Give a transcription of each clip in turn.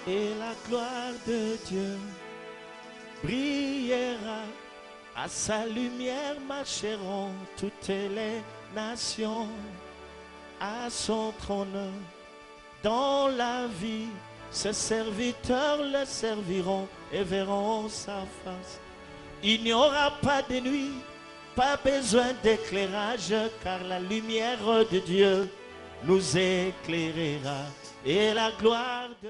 et la gloire de Dieu brillera. À sa lumière marcheront toutes les nations. À son trône, dans la vie, ses serviteurs le serviront et verront sa face. Il n'y aura pas de nuit, pas besoin d'éclairage, car la lumière de Dieu nous éclairera. Et la gloire de...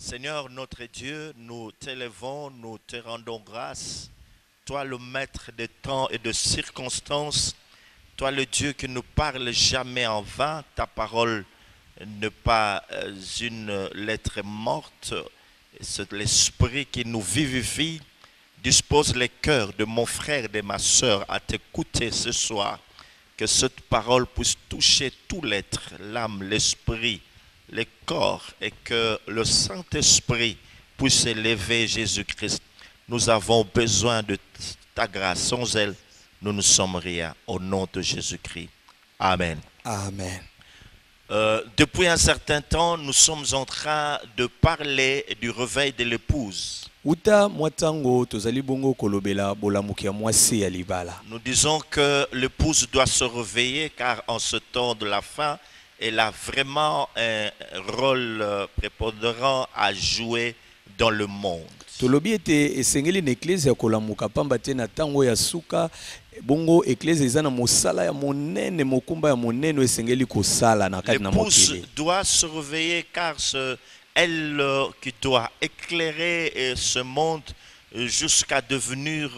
Seigneur notre Dieu, nous t'élevons, nous te rendons grâce. Toi le maître des temps et de circonstances, toi le Dieu qui ne parle jamais en vain, ta parole n'est pas une lettre morte. C'est l'esprit qui nous vivifie. Dispose les cœurs de mon frère et de ma soeur à t'écouter ce soir. Que cette parole puisse toucher tout l'être, l'âme, l'esprit, le corps, et que le Saint-Esprit puisse élever Jésus-Christ. Nous avons besoin de ta grâce. Sans elle, nous ne sommes rien. Au nom de Jésus-Christ. Amen. Amen. Depuis un certain temps, nous sommes en train de parler du réveil de l'épouse. Uta mwatango tozali bongo kolobela bolamuki ya mwasi ya libala. Nous disons que l'épouse doit se réveiller car en ce temps de la fin, elle a vraiment un rôle prépondérant à jouer dans le monde. Tolobi ete esengeli na eklezia kolamuka pamba te na tango ya suka bongo eklezia eza na mosala ya monene mokumba ya monene esengeli kosala na kati na mokili. L'épouse doit se réveiller car c'est elle qui doit éclairer ce monde jusqu'à devenir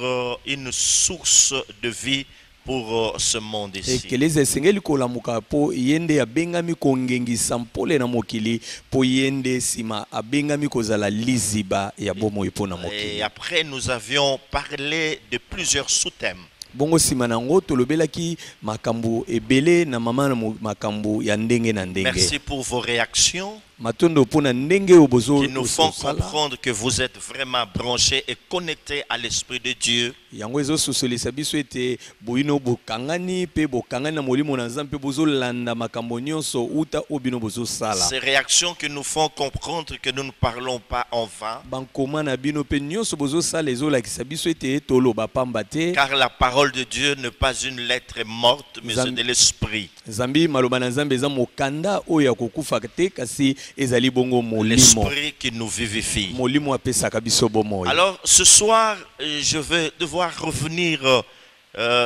une source de vie pour ce monde ici. Eklezia esengeli kolamuka po yende abengami kongengisa mpole na mokili po yende sima abengami kozala liziba ya bomoi po na mokili. Et après nous avions parlé de plusieurs sous-thèmes. Bongo sima nango tolobelaki makambo ebele na mama na makambo ya ndenge na ndenge. Merci pour vos réactions Matondo pona ndenge obozo qui nous font comprendre que vous êtes vraiment branchés et connectés à l'Esprit de Dieu. yango ezo sosolisa biso ete boino bokangani pe bokangani na molimo na Nzambe bozo landa makambo nyonso uta obino bozo sala. Ces réactions qui nous font comprendre que nous ne parlons pas en vain. Bankoma na bino pe nyonso bozo sala ezo lakisa biso ete toloba pamba te. Car la parole de Dieu n'est pas une lettre morte, mais c'est de l'esprit. Zambi maloba na Nzambe eza mokanda oyo akokufa te kasi ezali bongo molimo. L'esprit qui nous vivifie. Molimo apesaka biso bomo. Alors ce soir, je vais devoir revenir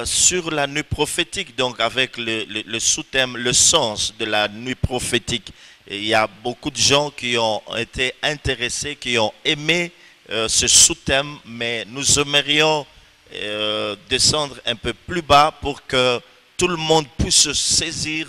sur la nuit prophétique, donc avec le sous-thème, le sens de la nuit prophétique. Et il y a beaucoup de gens qui ont été intéressés, qui ont aimé ce sous-thème, mais nous aimerions descendre un peu plus bas pour que tout le monde puisse saisir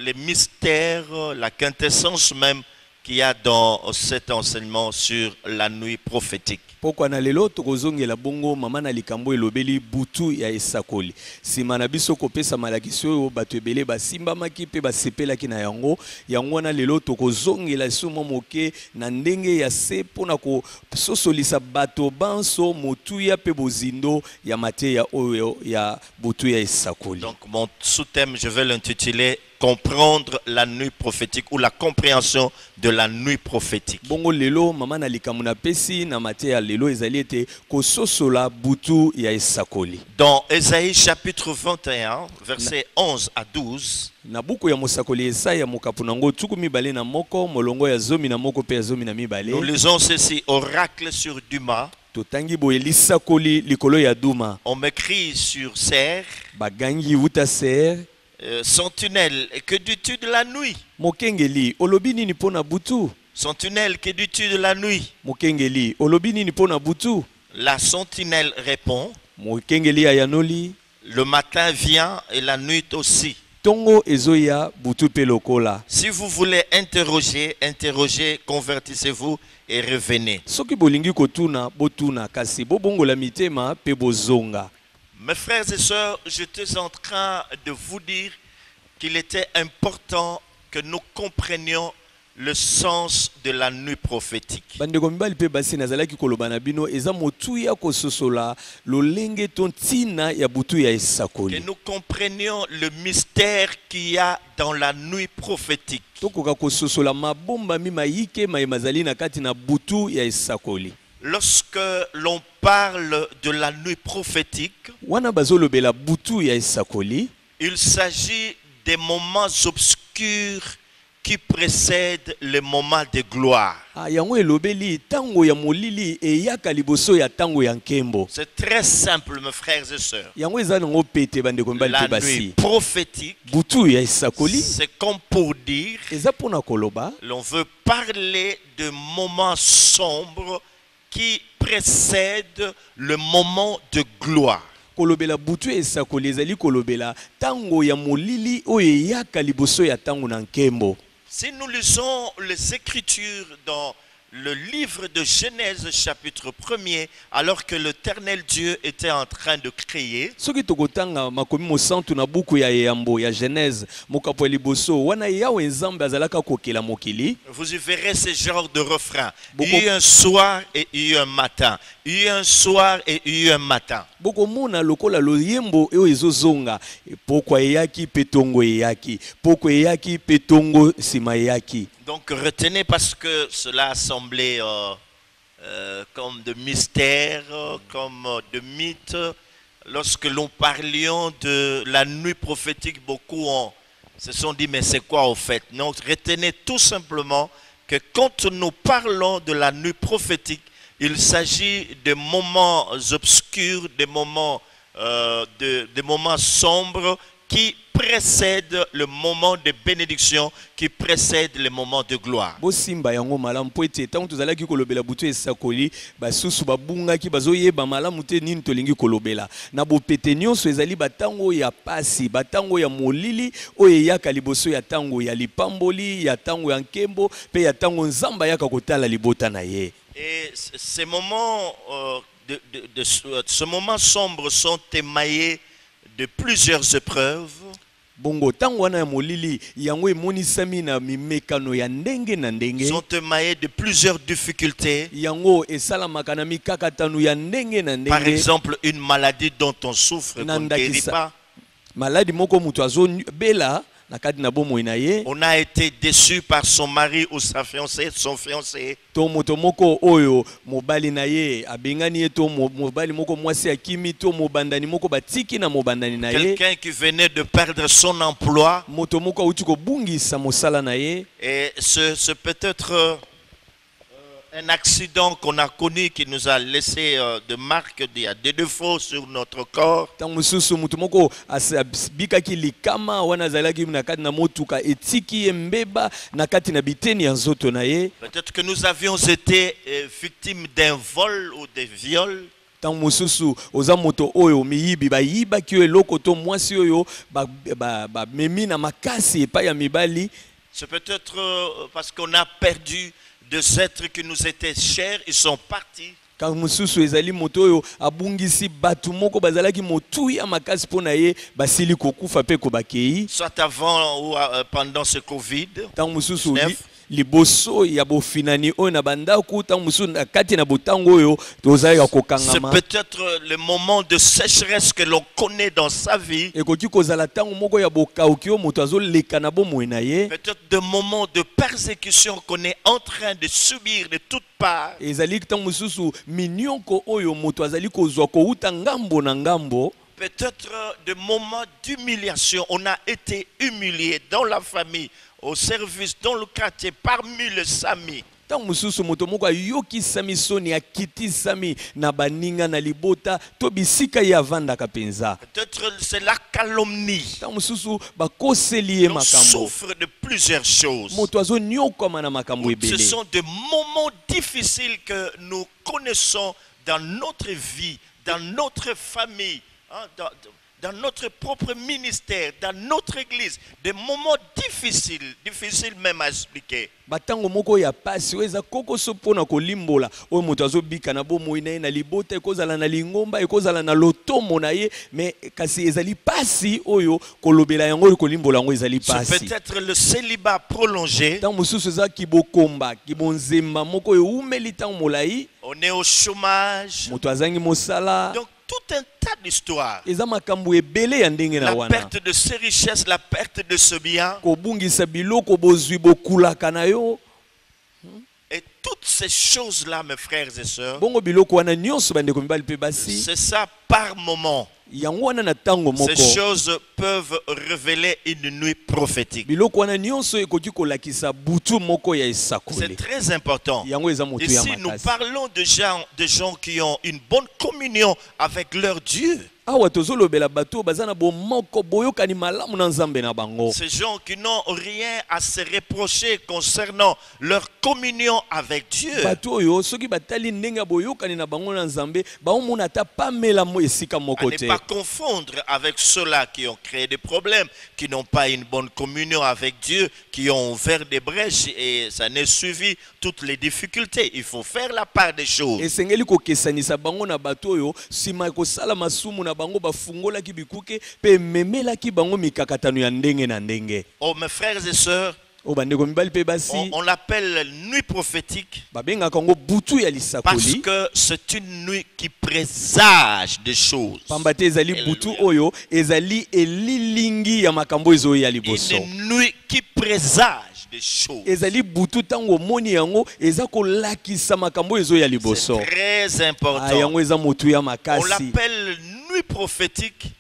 les mystères, la quintessence même qu'il y a dans cet enseignement sur la nuit prophétique. Pourquoi na lelo tokozongela bongo mama na likambo elobeli butu ya esakoli sima na biso kopesa malakiso oyo bato ebele basimbamaki pe basepelaki na yango yango na lelo tokozongela somo moke na ndenge ya se pona ko sosolisa bato banso motuya pe bozindo ya mateya oyo ya butu ya esakoli. Donc mon sous-thème, je vais l'intituler comprendre la nuit prophétique ou la compréhension de la nuit prophétique. Bongo lelo mama na likambo na pesi na mateya lelo ezali ete kososola butu ya esakoli. Dans Ésaïe chapitre 21, versets 11 à 12, na buku ya mosakoli Esaya mokapu nango tuku mibale na moko molongo ya zomi na moko pe ya zomi na mibale. Nous lisons ceci: oracle sur Duma. Totangi boye lisakoli likolo ya Duma. On m'écrit sur Ser. Bagangi wuta Ser. Sentinelle, que dis-tu de la nuit? Mokengeli, olobi nini pona butu? Sentinelle, que dis-tu de la nuit? Mokengeli, olobi nini pona butu? La sentinelle répond: Mokengeli ayanoli. Le matin vient et la nuit aussi. Tongo ezoya butu pe lokola. Si vous voulez interroger, convertissez-vous et revenez. Soki bolingi kotuna, botuna kasi bobongola mitema pe bozonga. Mes frères et sœurs, j'étais en train de vous dire qu'il était important que nous comprenions le sens de la nuit prophétique. bandeko mibali mpe basi nazalaki koloba na bino eza motuya kososola lolenge to ntina ya butu ya Que esakoli nous comprenions le mystère qu'il y a dans la nuit prophétique. tokoka kososola mabombami mayike mayema ezali na kati na butu ya esakoli Lorsque l'on parle de la nuit prophétique, wana bazolobela butu ya esakoli il s'agit des moments obscurs qui précèdent les moments de gloire. yango elobeli tango ya molili eyaka liboso ya tango ya nkembo C'est très simple, mes frères et sœurs. yango eza nango pete bandeko mibali La mpe basi nuit prophétique, butu ya esakoli c'est comme pour dire, eza mpona koloba l'on veut parler de moments sombres qui précèdent le moment de gloire. kolobela butu ya esakoli ezali kolobela tango ya molili oyo eyaka liboso ya tango na nkembo Si nous lisons les Écritures dans le livre de Genèse chapitre 1er, alors que l'Éternel Dieu était en train de créer, soki tokotanga makomi mosantu na buku ya eyambo ya genèse mokapo ya liboso wana yawe nzambe azalaka kokela mokili vous y verrez ce genre de refrain. Il y a eu un soir et il y a eu un matin. Il y a eu un soir et il y a eu un matin. bokomona lokola loyembo oyo ezozonga pokwa eyaki mpe tongo eyaki pokwa eyaki mpe tongo nsima eyaki Donc retenez parce que cela a semblé comme de mystère, comme de mythe. Lorsque l'on parlions de la nuit prophétique, beaucoup se sont dit mais c'est quoi au fait? Non, retenez tout simplement que quand nous parlons de la nuit prophétique, il s'agit de moments obscurs, des moments, des moments sombres qui précèdent le moment de bénédiction, qui précèdent le moment de gloire. bosimba yango malamu po ete ntango tozalaki kolobela butu esakoli basusu babungaki bazoyeba malamu te nini tolingi kolobela na bopete nyonso ezali batango ya pasi batango ya molili oyo eyaka liboso ya tango ya lipamboli ya tango ya nkembo mpe ya tango nzambe ayaka kotala libota na ye Et ces moments, ce moment sombre sont émaillés de plusieurs épreuves. bongo tango wana ya molili yango emonisami na mimekano ya ndenge na ndenge Sont émaillés de plusieurs difficultés. yango esalamaka na mikakatano ya ndenge na Par ndenge exemple, une maladie dont on souffre, qu'on ne guérit pas. maladi moko mutu azobela na kati na bomoi na ye On a été déçu par son mari ou sa fiancée, son fiancé. to moto moko oyo mobali na ye abengani ye to mobali moko mwasi akimi to mobandani moko batiki na mobandani na ye Quelqu'un qui venait de perdre son emploi. moto moko auti kobungisa mosala na ye Et c'est peut-être un accident qu'on a connu qui nous a laissé de marques, il y a des défauts sur notre corps. ntango mosusu moto moko abikaki likama wana azalaki na kati na motuka etiki ye mbeba na kati na biteni ya nzoto na ye Peut-être que nous avions été victimes d'un vol ou de viol. ntango mosusu oza moto oyo miyibi bayibaki yo eloko to mwasi oyo bamemi na makasi epai ya mibali C'est peut-être parce qu'on a perdu des êtres qui nous étaient chers, ils sont partis. quand mosusu ezali moto oyo abungisi bato moko bazalaki motuya makasi mpo na ye basili kokufa mpe kobakei Soit avant ou pendant ce Covid. ntango mosusu Neuf. liboso ya bofinani oyo na bandako ntango mosusu na kati na botango oyo tozalaka C'est kokangama peut-être le moment de sécheresse que l'on connaît dans sa vie. ekoki kozala ntango moko ya bokauki oyo moto azoleka na bomoi na ye Peut-être des moments de persécution qu'on est en train de subir de toutes parts. ezali ntango mosusu minioko oyo moto azali kozwa kouta ngambo na ngambo Peut-être des moments d'humiliation. On a été humilié dans la famille, au service, dans le quartier, parmi les amis. ntango mosusu moto moko ayokisami soni akitisami na baninga na libota to bisika ye avandaka mpenza Peut-être c'est la calomnie. ntango mosusu bakoseli ye On makambo souffre de plusieurs choses. moto azoniokama na makambo Ce ebele sont des moments difficiles que nous connaissons dans notre vie, dans notre famille. Hein, dans notre propre ministère, dans notre église, des moments difficiles même à expliquer. Batango moko ya pasi weza koko sopona kolimbola oyo moto azobika na bomoi na ye na libota ekozala na lingomba ekozala na lotomo na ye mais kasi ezali pasi oyo kolobela yango kolimbola yango ezali pasi. C'est peut-être le célibat prolongé. Tant mosusu eza kibokomba kibonzemba moko eumeli tango molai. On est au chômage. Moto azangi mosala. Donc tout un tas d'histoires. Eza makambo ebele ya ndenge na wana. La perte de ses richesses, la perte de ce bien. Kobungisa biloko bozwi bokulaka na yo. Et toutes ces choses-là, mes frères et sœurs, bongo biloko wana nyonso bandeko mibali pe basi. c'est ça par moment. Yango wana na tango moko. Ces choses peuvent révéler une nuit prophétique. Biloko wana nyonso ekoki kolakisa butu moko ya esakoli. C'est très important. Yango eza motu ya Ici, makasi. nous parlons de gens qui ont une bonne communion avec leur Dieu. Awa tozolobela bato bazana bomoko boyokani malamu na nzambe na bango. Ces gens qui n'ont rien à se reprocher concernant leur communion avec Dieu. Bato oyo soki batali ndenge boyokani na bango na nzambe baomona ta pamela mo esika moko À ne te. pas confondre avec ceux-là qui ont créé des problèmes, qui n'ont pas une bonne communion avec Dieu, qui ont ouvert des brèches et ça n'est suivi toutes les difficultés. Il faut faire la part des choses. Esengeli kokesanisa bango na bato oyo sima kosala masumu na bango bafungola ki bikuke pe memela ki bango mikakatano ya ndenge na ndenge. Oh mes frères et sœurs, O bandeko mibali pe basi on l'appelle nuit prophétique babenga kango butu ya parce lisakoli. que c'est une nuit qui présage des choses. Pambate ezali butu oyo ezali elilingi ya makambo ezo ya liboso. Une nuit qui présage des choses. Ezali butu tango moni yango eza kolakisa makambo ezo ya C'est liboso. très Ah, important. yango eza motu ya On makasi. l'appelle nuit prophétique.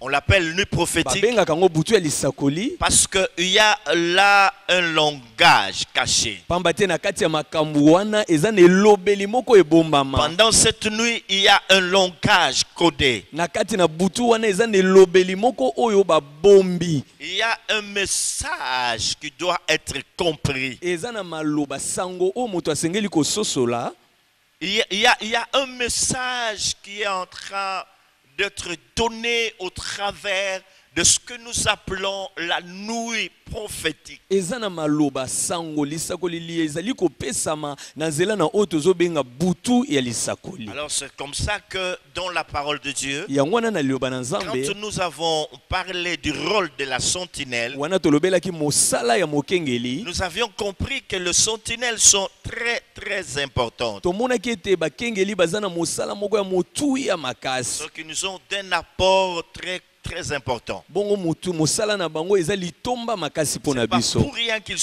On l'appelle nuit prophétique Babenga kango butu ya lisakoli. parce qu'il y a là un langage caché. Pambate na kati ya makambo wana eza na elobeli moko ebombama. Pendant cette nuit, il y a un langage codé. Na kati na butu wana eza na elobeli moko oyo babombi. Il y a un message qui doit être compris. Eza na maloba sango o moto asengeli kososola. Il y a un message qui est en train d'être donné au travers de ce que nous appelons la nuit prophétique. Eza na maloba sango lisakoli li ezali kopesama na nzela na oyo tozobenga butu ya lisakoli. Alors c'est comme ça que dans la parole de Dieu, Yango wana na liloba na quand nzambe nous avons parlé du rôle de la sentinelle, wana tolobelaki mosala ya mokengeli. nous avions compris que les sentinelles sont très importantes. Tomonaki ete bakengeli baza na mosala moko ya motu ya makasi. Ce qui nous ont d'un apport très important. Bongo motu mosala na bango eza litomba makasi pona C'est pas biso. pour rien qu'elles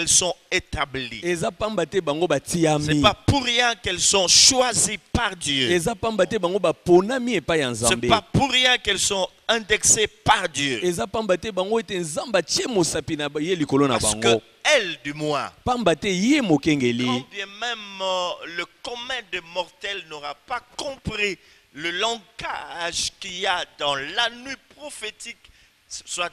sont établies. Eza pamba te bango C'est batiami. pas pour rien qu'elles sont choisies par Dieu. Eza pamba te bango baponami epai ya C'est nzambe. pas pour rien qu'elles sont indexées par Dieu. Eza pamba te bango ete nzambe atie mosapi na ye likolo na Parce que bango. elles, du moins, Pamba te ye mokengeli. quand bien même le commun des mortels n'aura pas compris le langage qu'il y a dans la nuit prophétique, soit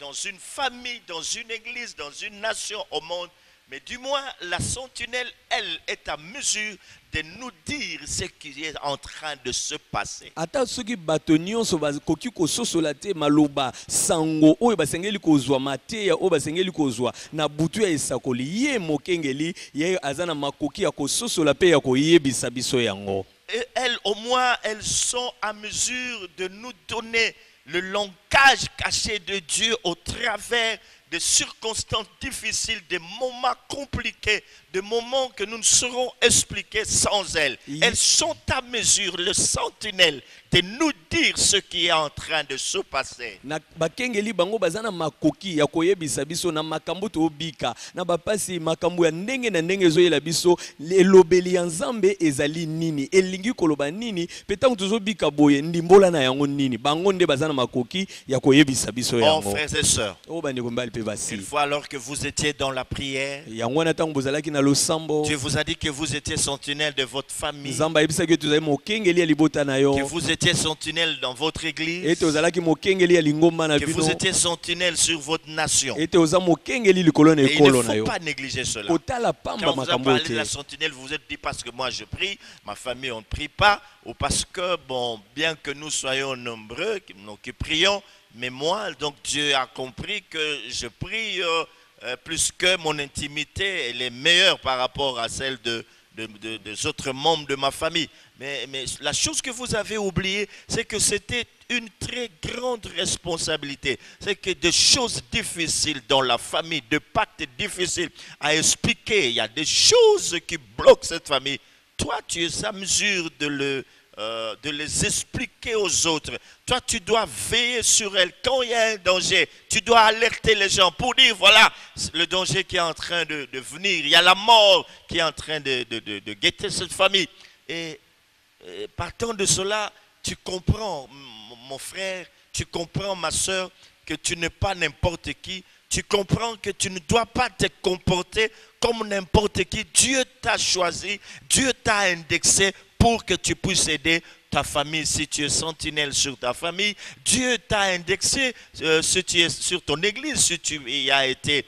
dans une famille, dans une église, dans une nation au monde, mais du moins la sentinelle, elle, est à mesure de nous dire ce qui est en train de se passer. Ata soki bato nyonso bakoki kososola te maloba sango oyo basengeli kozwa mateya oyo basengeli kozwa na butu ya esakoli ye mokengeli ye aza na makoki ya kososola pe ya koyebisa biso yango. Et elles, au moins, elles sont à mesure de nous donner le langage caché de Dieu au travers des circonstances difficiles, des moments compliqués, des moments que nous ne saurons expliquer sans elles. Elles sont à mesure, le sentinelle, de nous dire ce qui est en train de se passer. Na bakengeli bango bazana makoki ya koyebisa biso na makambo to bika na bapasi makambo ya ndenge na ndenge ezoyela biso elobeli ya nzambe ezali nini elingi koloba nini petango tozobika boye ndimbola na yango nini bango nde bazana makoki ya koyebisa biso Oh yango. frères et sœurs, O bandeko mbali pe mpe basi. Une fois alors que vous étiez dans la prière, Yango wana ntango bozalaki na losambo. Dieu vous a dit que vous étiez sentinelle de votre famille, Nzambe ayebisaki tozali mokengeli ya libota na yo. que vous étiez sentinelle dans votre église, Ete ozalaki mokengeli ya lingomba na que bino. vous étiez sentinelle sur votre nation. Ete oza mokengeli likolo na Et il ekolo ne na faut yo. pas négliger cela. Kotala pamba Quand vous avez makambo parlé de la te. sentinelle, vous vous êtes dit parce que moi je prie, ma famille on ne prie pas, ou parce que, bon, bien que nous soyons nombreux, qui prions, mais moi, donc Dieu a compris que je prie plus que mon intimité, elle est meilleure par rapport à celle des autres membres de ma famille. Mais la chose que vous avez oubliée, c'est que c'était une très grande responsabilité. C'est que des choses difficiles dans la famille, des pactes difficiles à expliquer, il y a des choses qui bloquent cette famille. Toi, tu es à mesure de les expliquer aux autres. Toi, tu dois veiller sur elles. Quand il y a un danger, tu dois alerter les gens pour dire, voilà, le danger qui est en train de venir. Il y a la mort qui est en train de guetter cette famille. Et partant de cela, tu comprends, mon frère, tu comprends, ma soeur, que tu n'es pas n'importe qui. Tu comprends que tu ne dois pas te comporter comme n'importe qui. Dieu t'a choisi, Dieu t'a indexé pour que tu puisses aider ta famille. Si tu es sentinelle sur ta famille, Dieu t'a indexé. Si tu es sur ton église, si tu y as été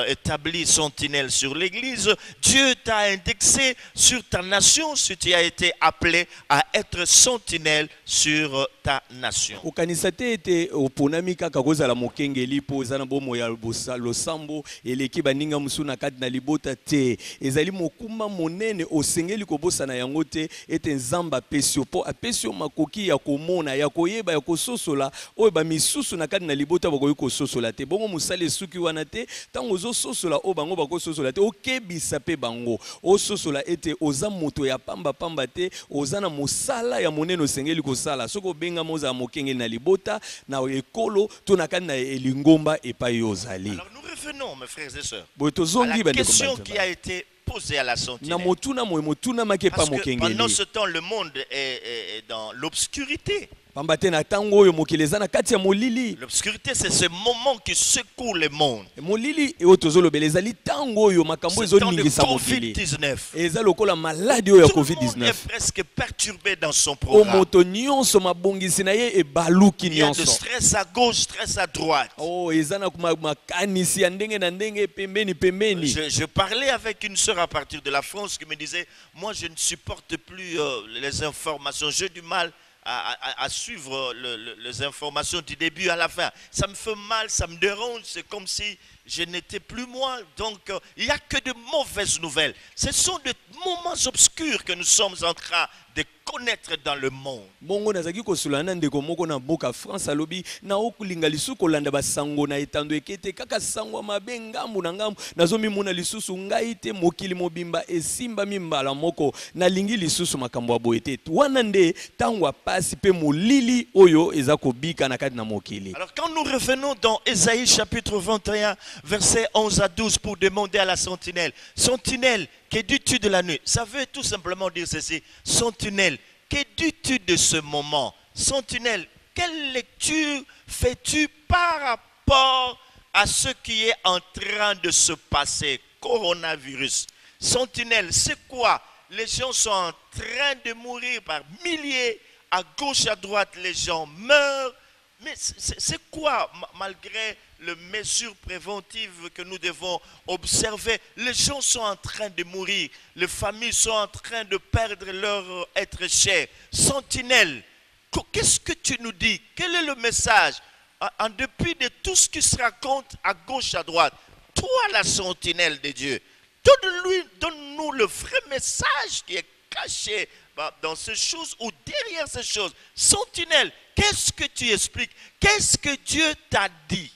établi sentinelle sur l'église, Dieu t'a indexé sur ta nation. Si tu as été appelé à être sentinelle sur ta nation. Okanisa te ete oponami kaka kozala mokengeli po eza na bomo ya losambo eleki baninga musu na kati na libota te. Ezali mokuma monene osengeli kobosana yango te ete Nzamba apesi yo po apesi yo makoki ya komona ya koyeba ya kososola oyo bamisusu na kati na libota bakoki kososola te. Bongo mosala esuki wana te ntango ozososola oyo bango bakososola te okebisa pe bango ososola ete oza moto ya pamba te oza na mosala ya monene osengeli kosala soko benga moza mokengeli na libota na ekolo to na kati na elingomba epai ozali. Alors nous revenons, mes frères et sœurs, à la question qui a été posée à la sentinelle. Parce que pendant ce temps, le monde est dans l'obscurité. L'obscurité, c'est ce moment qui secoue le monde. C'est le temps de Covid-19. Tout le monde est presque perturbé dans son programme. Il y a de stress à gauche, stress à droite. Je parlais avec une sœur à partir de la France qui me disait, moi je ne supporte plus les informations, j'ai du mal à suivre les informations du début à la fin. Ça me fait mal, ça me dérange, c'est comme si je n'étais plus moi. Donc, il n'y a que de mauvaises nouvelles. Ce sont des moments obscurs que nous sommes en train de connaître dans le monde. Bongo nazaki kosulana ndeko moko na boka France alobi na okulinga lisusu kolanda basango na etando ekete kaka sango mabe ngambu na ngambu nazomi mona lisusu ngai te mokili mobimba esimba mimbala moko na lingi lisusu makambo ya boete wana nde tangwa pasi pe molili oyo eza kobika na kati na mokili. Alors quand nous revenons dans Ésaïe chapitre 21 versets 11 à 12 pour demander à la sentinelle, sentinelle, que dis-tu de la nuit? Ça veut tout simplement dire ceci, sentinelle, que dis-tu de ce moment? Sentinelle, quelle lecture fais-tu par rapport à ce qui est en train de se passer, coronavirus? Sentinelle, c'est quoi? Les gens sont en train de mourir par milliers, à gauche, à droite, les gens meurent. Mais c'est quoi, malgré les mesures préventives que nous devons observer, les gens sont en train de mourir, les familles sont en train de perdre leur être cher. Sentinelle, qu'est-ce que tu nous dis? Quel est le message? En dépit de tout ce qui se raconte à gauche, à droite, toi la sentinelle de Dieu, donne-nous le vrai message qui est caché dans ces choses ou derrière ces choses. Sentinelle, qu'est-ce que tu expliques? Qu'est-ce que Dieu t'a dit?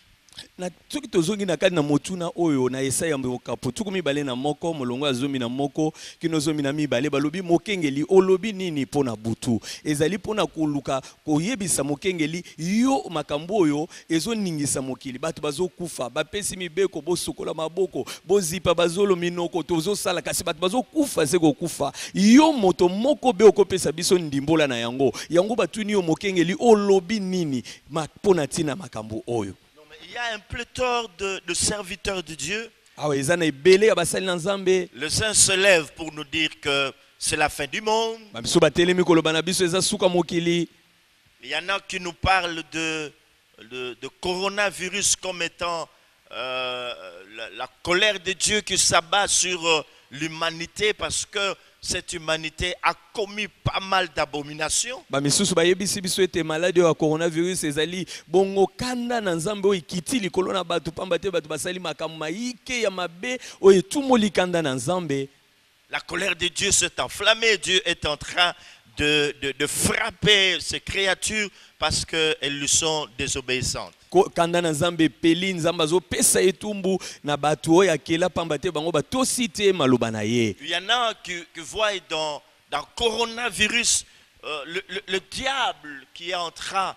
Na tuki tozongi na kadi na motuna oyo na Esaya mboka tuku mibale na moko molongo azomi na moko kinozomi na mibale balobi mokengeli olobi nini pona butu ezali pona koluka koyebisa mokengeli yo makambo oyo ezoningisa mokili bato bazokufa bapesi mibeko bosokola maboko bozipa bazolo minoko tozosala kasi bato bazokufa seko kufa yo moto moko be okopesa biso ndimbola na yango batuni yo mokengeli olobi nini pona tina makambo oyo. Il Il y a un pléthore de serviteurs de Dieu. awa eza na ebele ya basali na Nzambe Les uns se lèvent pour nous dire que c'est la fin du monde. bamiso batelemi koloba na biso eza suka mokili. Il y en a qui nous parlent de coronavirus comme étant la colère de Dieu qui s'abat sur l'humanité parce que cette humanité a commis pas mal d'abominations. Bamisusu bayebisi biso ete maladi ya coronavirus ezali bongo kanda na Nzambe oyo ikiti likolo na bato pamba te bato basali makambo maike ya mabe oyo etumoli kanda na Nzambe. La colère de Dieu s'est enflammée. Dieu est en train de frapper ces créatures parce qu'elles lui sont désobéissantes. Kanda na Nzambe peli Nzambe azopesa etumbu na bato oyo akela pamba te bango batosi te maloba na ye. Il y en a qui voient dans coronavirus le diable qui est en train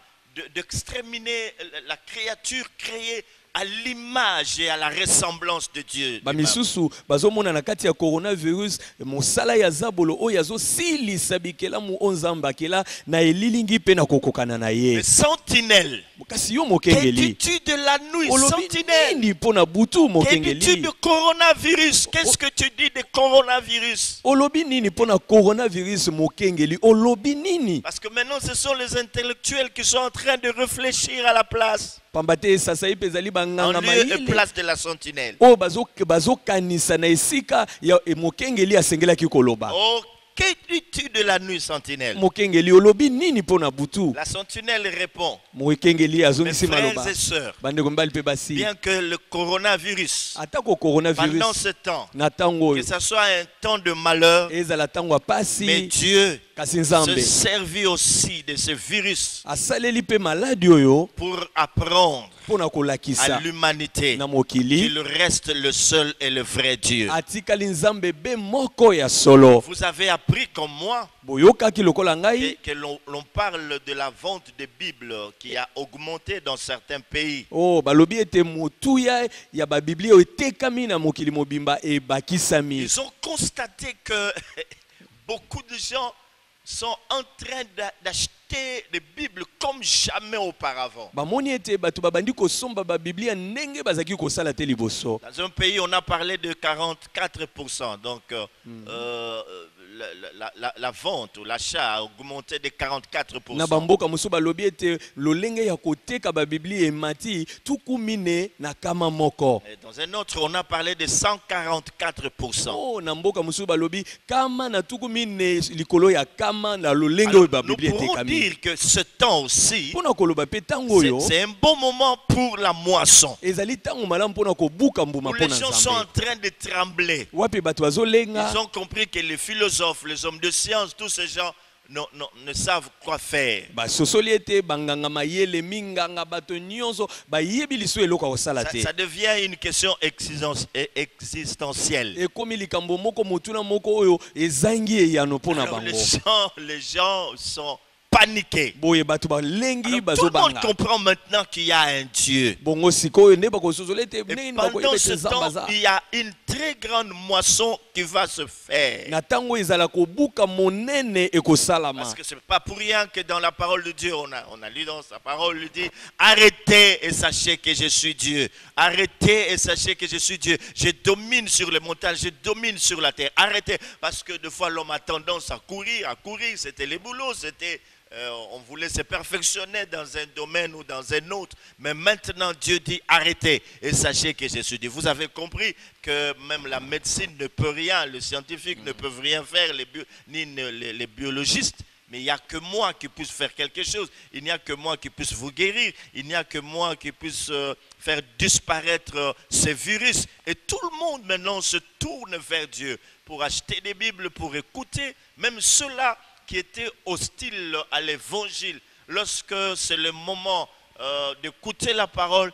d'exterminer la créature créée à l'image et à la ressemblance de Dieu. Bamisusu bazomona na kati ya coronavirus mosala ya zabolo oyo azosilisa bikela mu Nzambe akela na elilingi pe na kokokana na ye. Les sentinelles. Kasi yo mokengeli. Qu'est-ce de la nuit, sentinelle? Ni pona butu mokengeli. Qu'est-ce de coronavirus? Qu'est-ce que tu dis de coronavirus? Olobi nini pona coronavirus mokengeli? Olobi nini? Parce que maintenant ce sont les intellectuels qui sont en train de réfléchir à la place. Pambate sasa ipe zali banganga mayele. En lieu et place de la sentinelle. Oh bazo kanisa na esika ya mokengeli asengelaki koloba. Oh, que dis-tu de la nuit, sentinelle? Mokengeli olobi nini pona butu? La sentinelle répond. Mokengeli azongisi maloba. Mes frères et sœurs, bandeko mbali pe basi. Bien que le coronavirus, pendant ce temps, que ce soit un temps de malheur, mais Dieu se servit aussi de ce virus pour apprendre à l'humanité qu'il reste le seul et le vrai Dieu. Vous avez appris comme moi que l'on parle de la vente des Bibles qui a augmenté dans certains pays. Oh, balobi ete mutuya ya ba Biblia etekami na mokili mobimba e bakisami. Ils ont constaté que beaucoup de gens sont en train d'acheter des Bibles comme jamais auparavant. Bamoni ete batu babandi ko somba ba Biblia ndenge bazaki ko sala te liboso. Dans un pays on a parlé de 44%. Donc la vente ou l'achat a augmenté de 44%. Na bamboka musu balobi ete lolenge ya koteka ba Biblia emati tukumine na kama moko. Et dans un autre on a parlé de 144%. Oh na mboka musu balobi kama na tukumine likolo ya kama na lolenge ba Biblia tekami. Nous pourrons dire que ce temps aussi c'est un bon moment pour la moisson. Ezali tango malamu pona ko buka mbuma pona Nzambe. Les gens sont en train de trembler. Wapi batu bazolenga. Ils ont compris que les philosophes, les hommes de science, tous ces gens ne savent quoi faire. Ça devient une question existentielle. Alors les gens sont paniqués. Tout le monde comprend maintenant qu'il y a un Dieu. Et pendant ce temps, il y a une très grande moisson qui va se faire. Parce que ce n'est pas pour rien que dans la parole de Dieu, on a lu dans sa parole, il dit arrêtez et sachez que je suis Dieu. Arrêtez et sachez que je suis Dieu. Je domine sur les montagnes, je domine sur la terre. Arrêtez. Parce que des fois l'homme a tendance à courir. C'était les boulots, on voulait se perfectionner dans un domaine ou dans un autre. Mais maintenant, Dieu dit arrêtez et sachez que je suis Dieu. Vous avez compris que même la médecine ne peut rien, les scientifiques ne peuvent rien faire, ni les biologistes. Mais il n'y a que moi qui puisse faire quelque chose. Il n'y a que moi qui puisse vous guérir. Il n'y a que moi qui puisse faire disparaître ces virus. Et tout le monde maintenant se tourne vers Dieu pour acheter des Bibles, pour écouter. Même ceux-là qui étaient hostiles à l'évangile, lorsque c'est le moment d'écouter la parole,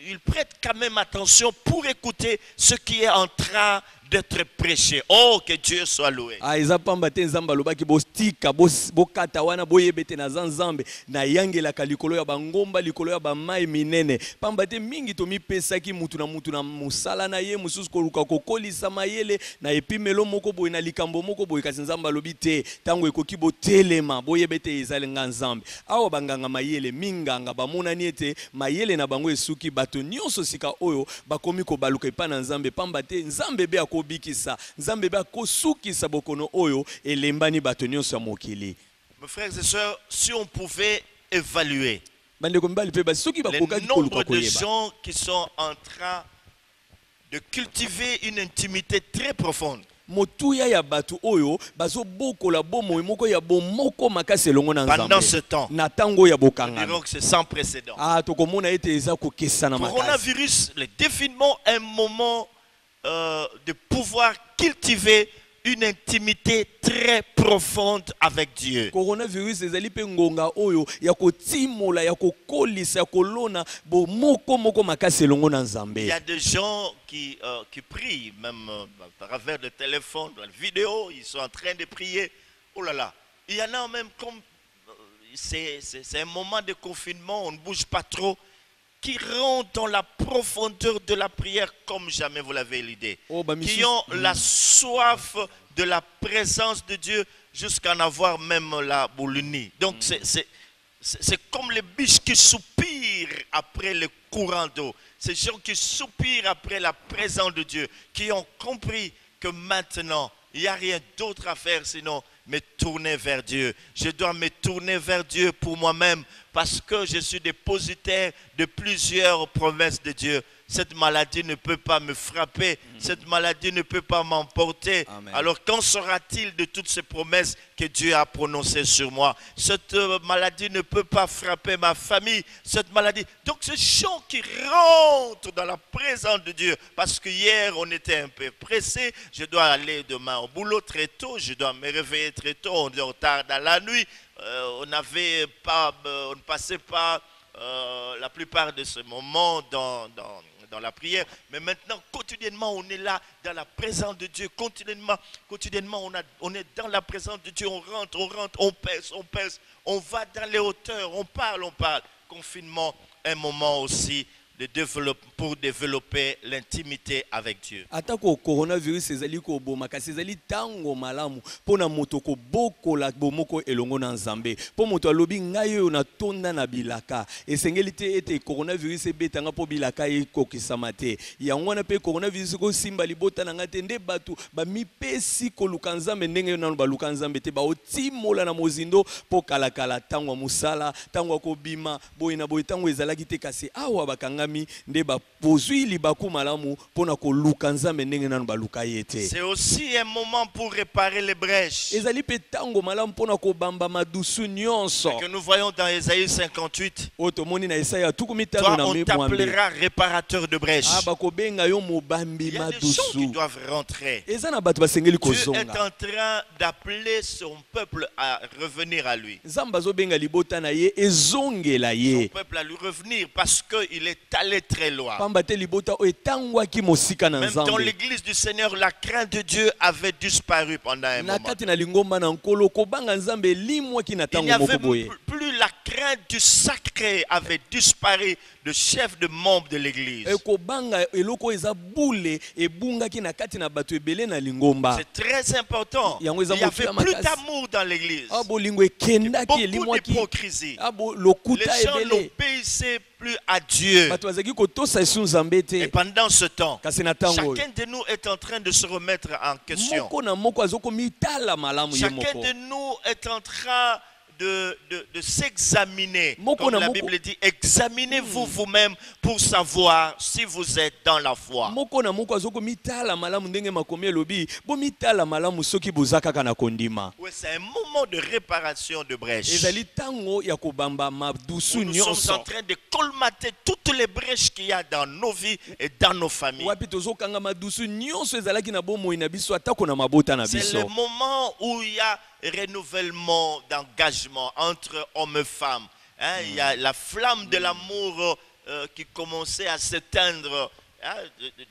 ils prêtent quand même attention pour écouter ce qui est en train d'être prêché. Oh, que Dieu soit loué. eza pamba te nzambe alobaki bostika bokata wana boyeba ete naza nzambe nayangelaka likolo ya bangomba likolo ya bamai minene pamba te mingi tomipesaki mutu na mosala na ye mosusu koluka kokolisa mayele na epimelo moko boye na likambo moko boye kasi nzambe alobi te ntango ekoki botelema boyeba ete ezalenga nzambe awa banganga mayele minganga bamonani ete mayele na bango esuki bato nyonso sika oyo bakomi kobaluka epa na nzambe pamba te nzambe be akobikisa nzambe be akosukisa bokono oyo elembani bato nyonso ya mokili. Mes frères et sœurs, si on pouvait évaluer bandeko mibali pe basoki le bakokaki nombre koluka de koyeba gens qui sont en train de cultiver une intimité très profonde, motuya ya bato oyo bazobokola bomoi moko ya bomoko makasi elongo na pendant nzambe ce temps, na ntango ya nous bokangana dirons que c'est sans précédent. tokomona ete eza kokesana makasi. Coronavirus, le définement, un moment de pouvoir cultiver une intimité très profonde avec Dieu. Coronavirus ezali pe ngonga oyo ya kotimola ya kokolisa ya kolona bomoko moko makasi elongo na Il nzambe. y a des gens qui prient, même à travers le téléphone, dans la vidéo, ils sont en train de prier. Oh là là. Il y en a même comme c'est un moment de confinement, on ne bouge pas trop, qui rentrent dans la profondeur de la prière comme jamais vous l'avez l'idée. Qui ont la soif de la présence de Dieu jusqu'à en avoir même la boulimie. Donc c'est comme les biches qui soupirent après le courant d'eau. Ces gens qui soupirent après la présence de Dieu, qui ont compris que maintenant, il n'y a rien d'autre à faire sinon me tourner vers Dieu. Je dois me tourner vers Dieu pour moi-même parce que je suis dépositaire de plusieurs promesses de Dieu. Cette maladie ne peut pas me frapper. Cette maladie ne peut pas m'emporter. Alors qu'en sera-t-il de toutes ces promesses que Dieu a prononcées sur moi? Cette maladie ne peut pas frapper ma famille. Cette maladie. Donc ces gens qui rentrent dans la présence de Dieu. Parce que hier on était un peu pressé. Je dois aller demain au boulot très tôt. Je dois me réveiller très tôt. On dort tard dans la nuit. On ne passait pas la plupart de ce moment dans la prière, mais maintenant quotidiennement on est là dans la présence de Dieu, quotidiennement on est dans la présence de Dieu, on rentre, on pèse, on va dans les hauteurs, on parle. Confinement, un moment aussi pour développer l'intimité avec Dieu. Atako coronavirus ezali ko boma kasi ezali tango malamu pona moto ko bokola bomoko elongo na nzambe po moto alobi ngai oyo na tonda na bilaka esengeli te ete coronavirus ebetanga po bilaka ekokisama te yango wana pe coronavirus ko simba libota na ngate nde batu bamipesi koluka nzambe ndenge nano baluka nzambe te baotimola na mozindo po kalakala tango ya musala tango ya kobima boye na boye tango ezalaki te kasi awa bakanga c'est aussi un moment pour réparer les brèches. Que nous voyons dans Ésaïe 58. Toi, on t'appellera réparateur de brèches. Il y a des gens qui doivent rentrer. Dieu est en train d'appeler son peuple à revenir à lui. Son peuple à lui revenir parce qu'il est allé très loin. Même dans l'église du Seigneur, la crainte de Dieu avait disparu pendant un moment. Il n'y avait plus la crainte du sacré avait disparu de chef de membre de l'église. C'est très important. Il n'y avait plus d'amour dans l'église. Beaucoup d'hypocrisie. Les gens n'obéissaient plus à Dieu. Et pendant ce temps, chacun de nous est en train de se remettre en question. Chacun de nous est en train de s'examiner. Comme la Bible dit, examinez-vous vous-même pour savoir si vous êtes dans la foi. Oui, c'est un moment de réparation de brèches. Nous sommes en train de colmater toutes les brèches qu'il y a dans nos vies et dans nos familles. C'est le moment où il y a renouvellement d'engagement entre hommes et femmes. Il y a la flamme de l'amour qui commençait à s'éteindre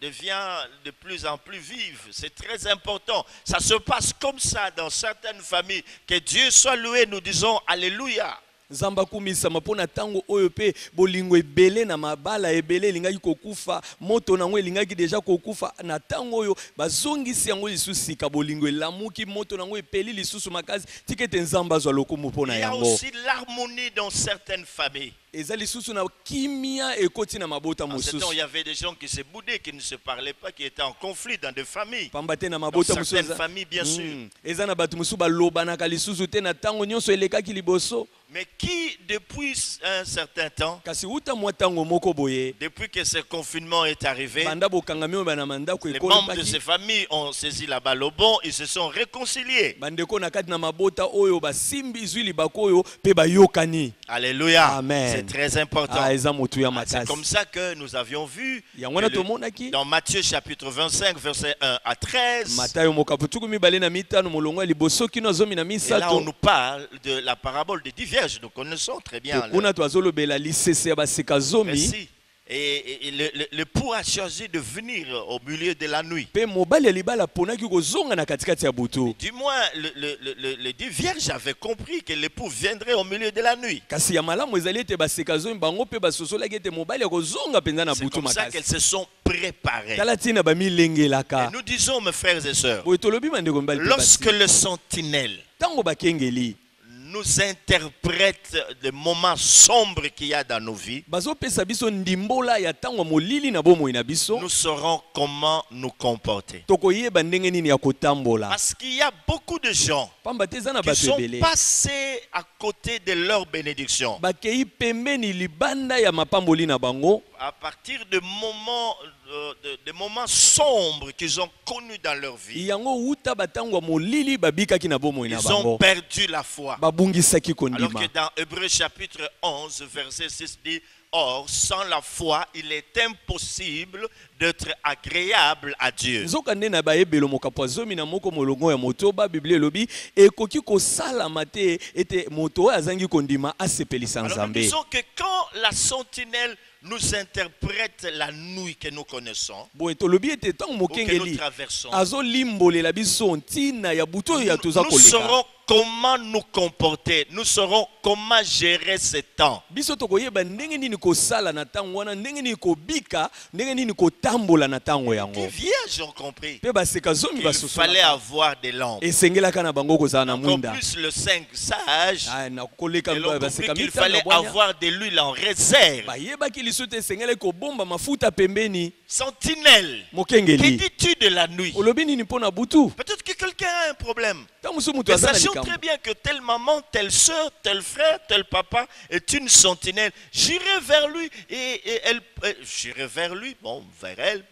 devient de plus en plus vive. C'est très important. Ça se passe comme ça dans certaines familles. Que Dieu soit loué, nous disons Alléluia. Zamba kumisama pona tango oyo pe bolingo ebele na mabala ebele lingaki kokufa moto nango lingaki deja kokufa na tango oyo bazongisi yango lisusu ka bolingo elamuki moto nango epeli lisusu makasi tikete nzamba zwa lokumu pona yango. Il y a aussi l'harmonie dans certaines familles. En ce temps, il y avait des gens qui se boudaient, qui ne se parlaient pas, qui étaient en conflit dans des familles. Dans certaines familles, bien sûr. Mais qui, depuis un certain temps, depuis que ce confinement est arrivé, les membres de ces familles ont saisi la balle au bon, ils se sont réconciliés. Alléluia. Amen. C'est très important. C'est comme ça que nous avions vu dans Matthieu chapitre 25, versets 1 à 13. Et là, on nous parle de la parabole des 10 vierges. Nous connaissons très bien. Merci. Et l'époux a choisi de venir au milieu de la nuit. Du moins, les 10 vierges avaient compris que l'époux viendrait au milieu de la nuit. C'est comme ça qu'elles se sont préparées. Et nous disons, mes frères et sœurs, lorsque le sentinelle nous interprète les moments sombres qu'il y a dans nos vies, nous saurons comment nous comporter. Parce qu'il y a beaucoup de gens qui sont passés à côté de leur bénédiction. À partir de moments sombres qu'ils ont connus dans leur vie, ils ont perdu la foi. Alors que dans Hébreux chapitre 11, verset 6 dit, or, sans la foi, il est impossible d'être agréable à Dieu. Nous disons que quand la sentinelle nous interprète la nuit que nous connaissons, ou que nous traversons, nous saurons comment nous comporter, nous saurons comment gérer ce temps. Les vierges ont compris qu'il fallait avoir des lampes. Encore plus le 5 sages, ils ont compris qu'il fallait avoir de l'huile en réserve. Sentinelle, que dis-tu de la nuit? Peut-être que quelqu'un a un problème. Mais sachons très bien que telle maman, telle soeur, tel frère, tel papa est une sentinelle. J'irai vers lui vers elle,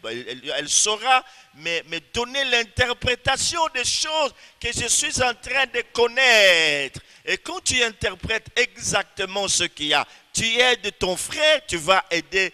elle saura me donner l'interprétation des choses que je suis en train de connaître. Et quand tu interprètes exactement ce qu'il y a, tu aides ton frère, tu vas aider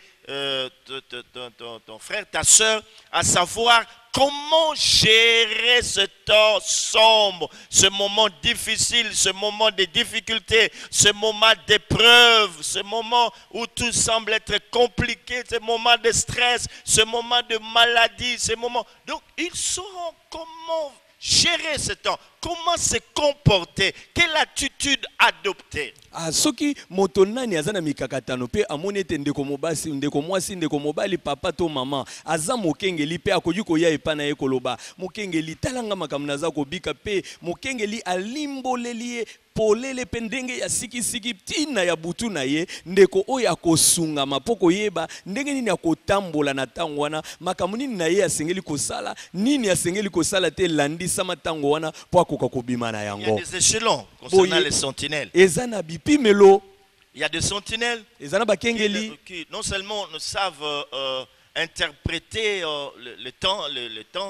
ton frère, ta soeur, à savoir comment gérer ce temps sombre, ce moment difficile, ce moment de difficulté, ce moment d'épreuve, ce moment où tout semble être compliqué, ce moment de stress, ce moment de maladie, ce moment. Donc, ils sauront comment gérer ce temps, comment se comporter, quelle attitude adopter. Soki moto nani azana mikakatano pe amoni ete ndeko mobasi ndeko mwasi ndeko mobali papa to mama aza mokengeli pe akoki koya epana ye koloba mokengeli talanga makamna za kobika pe mokengeli alimboleli polele pendenge ya siki tina ya butu na ye ndeko oyo akosunga mapoko yeba ndenge nini akotambola na tango wana makamuni na ye asengeli kosala nini asengeli kosala te landisa matango wana po akoka kobima na yango. Il y a des échelons concernant les sentinelles. Ezana bipimelo. Il y a des sentinelles qui non seulement ne savent interpréter le temps,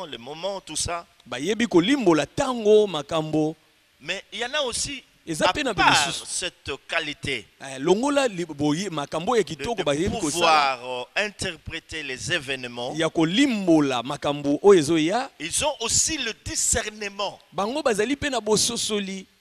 le moment, tout ça. Mais il y en a aussi, à part cette qualité de pouvoir interpréter les événements, ils ont aussi le discernement.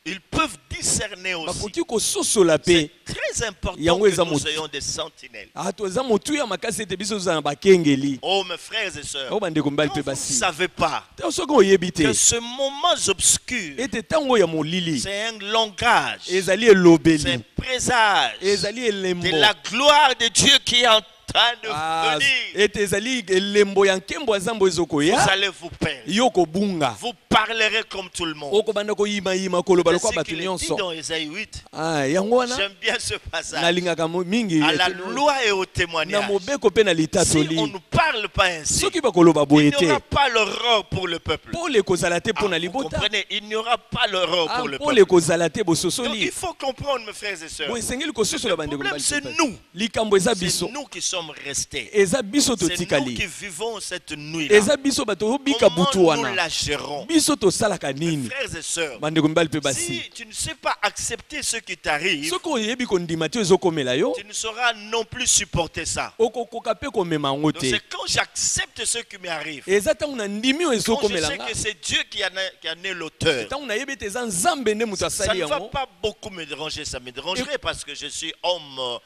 Ils peuvent discerner aussi. bakoki kososola pe C'est très important Yango que eza nous motu. soyons des sentinelles. toza motuya makasi ete biso tozala na bakengeli Oh mes frères et sœurs, oyo bandeko mibali quand mpe vous ne basi savez pas soki oyebi que te ce moment obscur, ete ntango ya molili c'est un langage, ezali c'est un elobeli présage ezali elembo de la gloire de Dieu qui est en train de venir. ete ezali elembo ya nkembo ya nzambe Vous ezokoya allez vous perdre. yo kobunga Vous parlerez comme tout le monde. okobanda koyimayima koloba C'est lokola ce bato qu'il est dit nyonso dans Ésaïe 8. yango wana J'aime bien ce passage. nalingaka mingi À la ete loi et au na témoignage. mobeko mpe na Si on litatoli ne parle pas ainsi, soki bakoloba il boye n'y aura te pas l'horreur pour le peuple. pole kozala te mpo na Vous libota comprenez? Il n'y aura pas l'horreur pour le pole peuple. kozala te Donc bososoli il faut comprendre, mes frères et sœurs. boye esengeli kososola Le bandeko problème, mibali c'est mpe basi. nous. likambo eza C'est biso nous qui sommes restés. eza biso C'est nous totikali qui vivons cette nuit-là. eza biso bato obika butu Comment nous wana la gérons? biso tosalaka nini Frères et sœurs, bandeko mibali mpe basi si tu ne sais pas accepter ce qui t'arrive, soki oyebi kondima te ezokomela yo tu ne sauras non plus supporter ça. okokoka mpe komema yango Donc te c'est quand j'accepte ce qui m'arrive, eza ntango na ndimi oyo quand je ezokomela sais nga que c'est Dieu qui en est l'auteur, ntango nayebi ete eza nzambe nde moto ça asali ne va yango pas beaucoup me déranger. Ça me dérangerait parce que je suis homme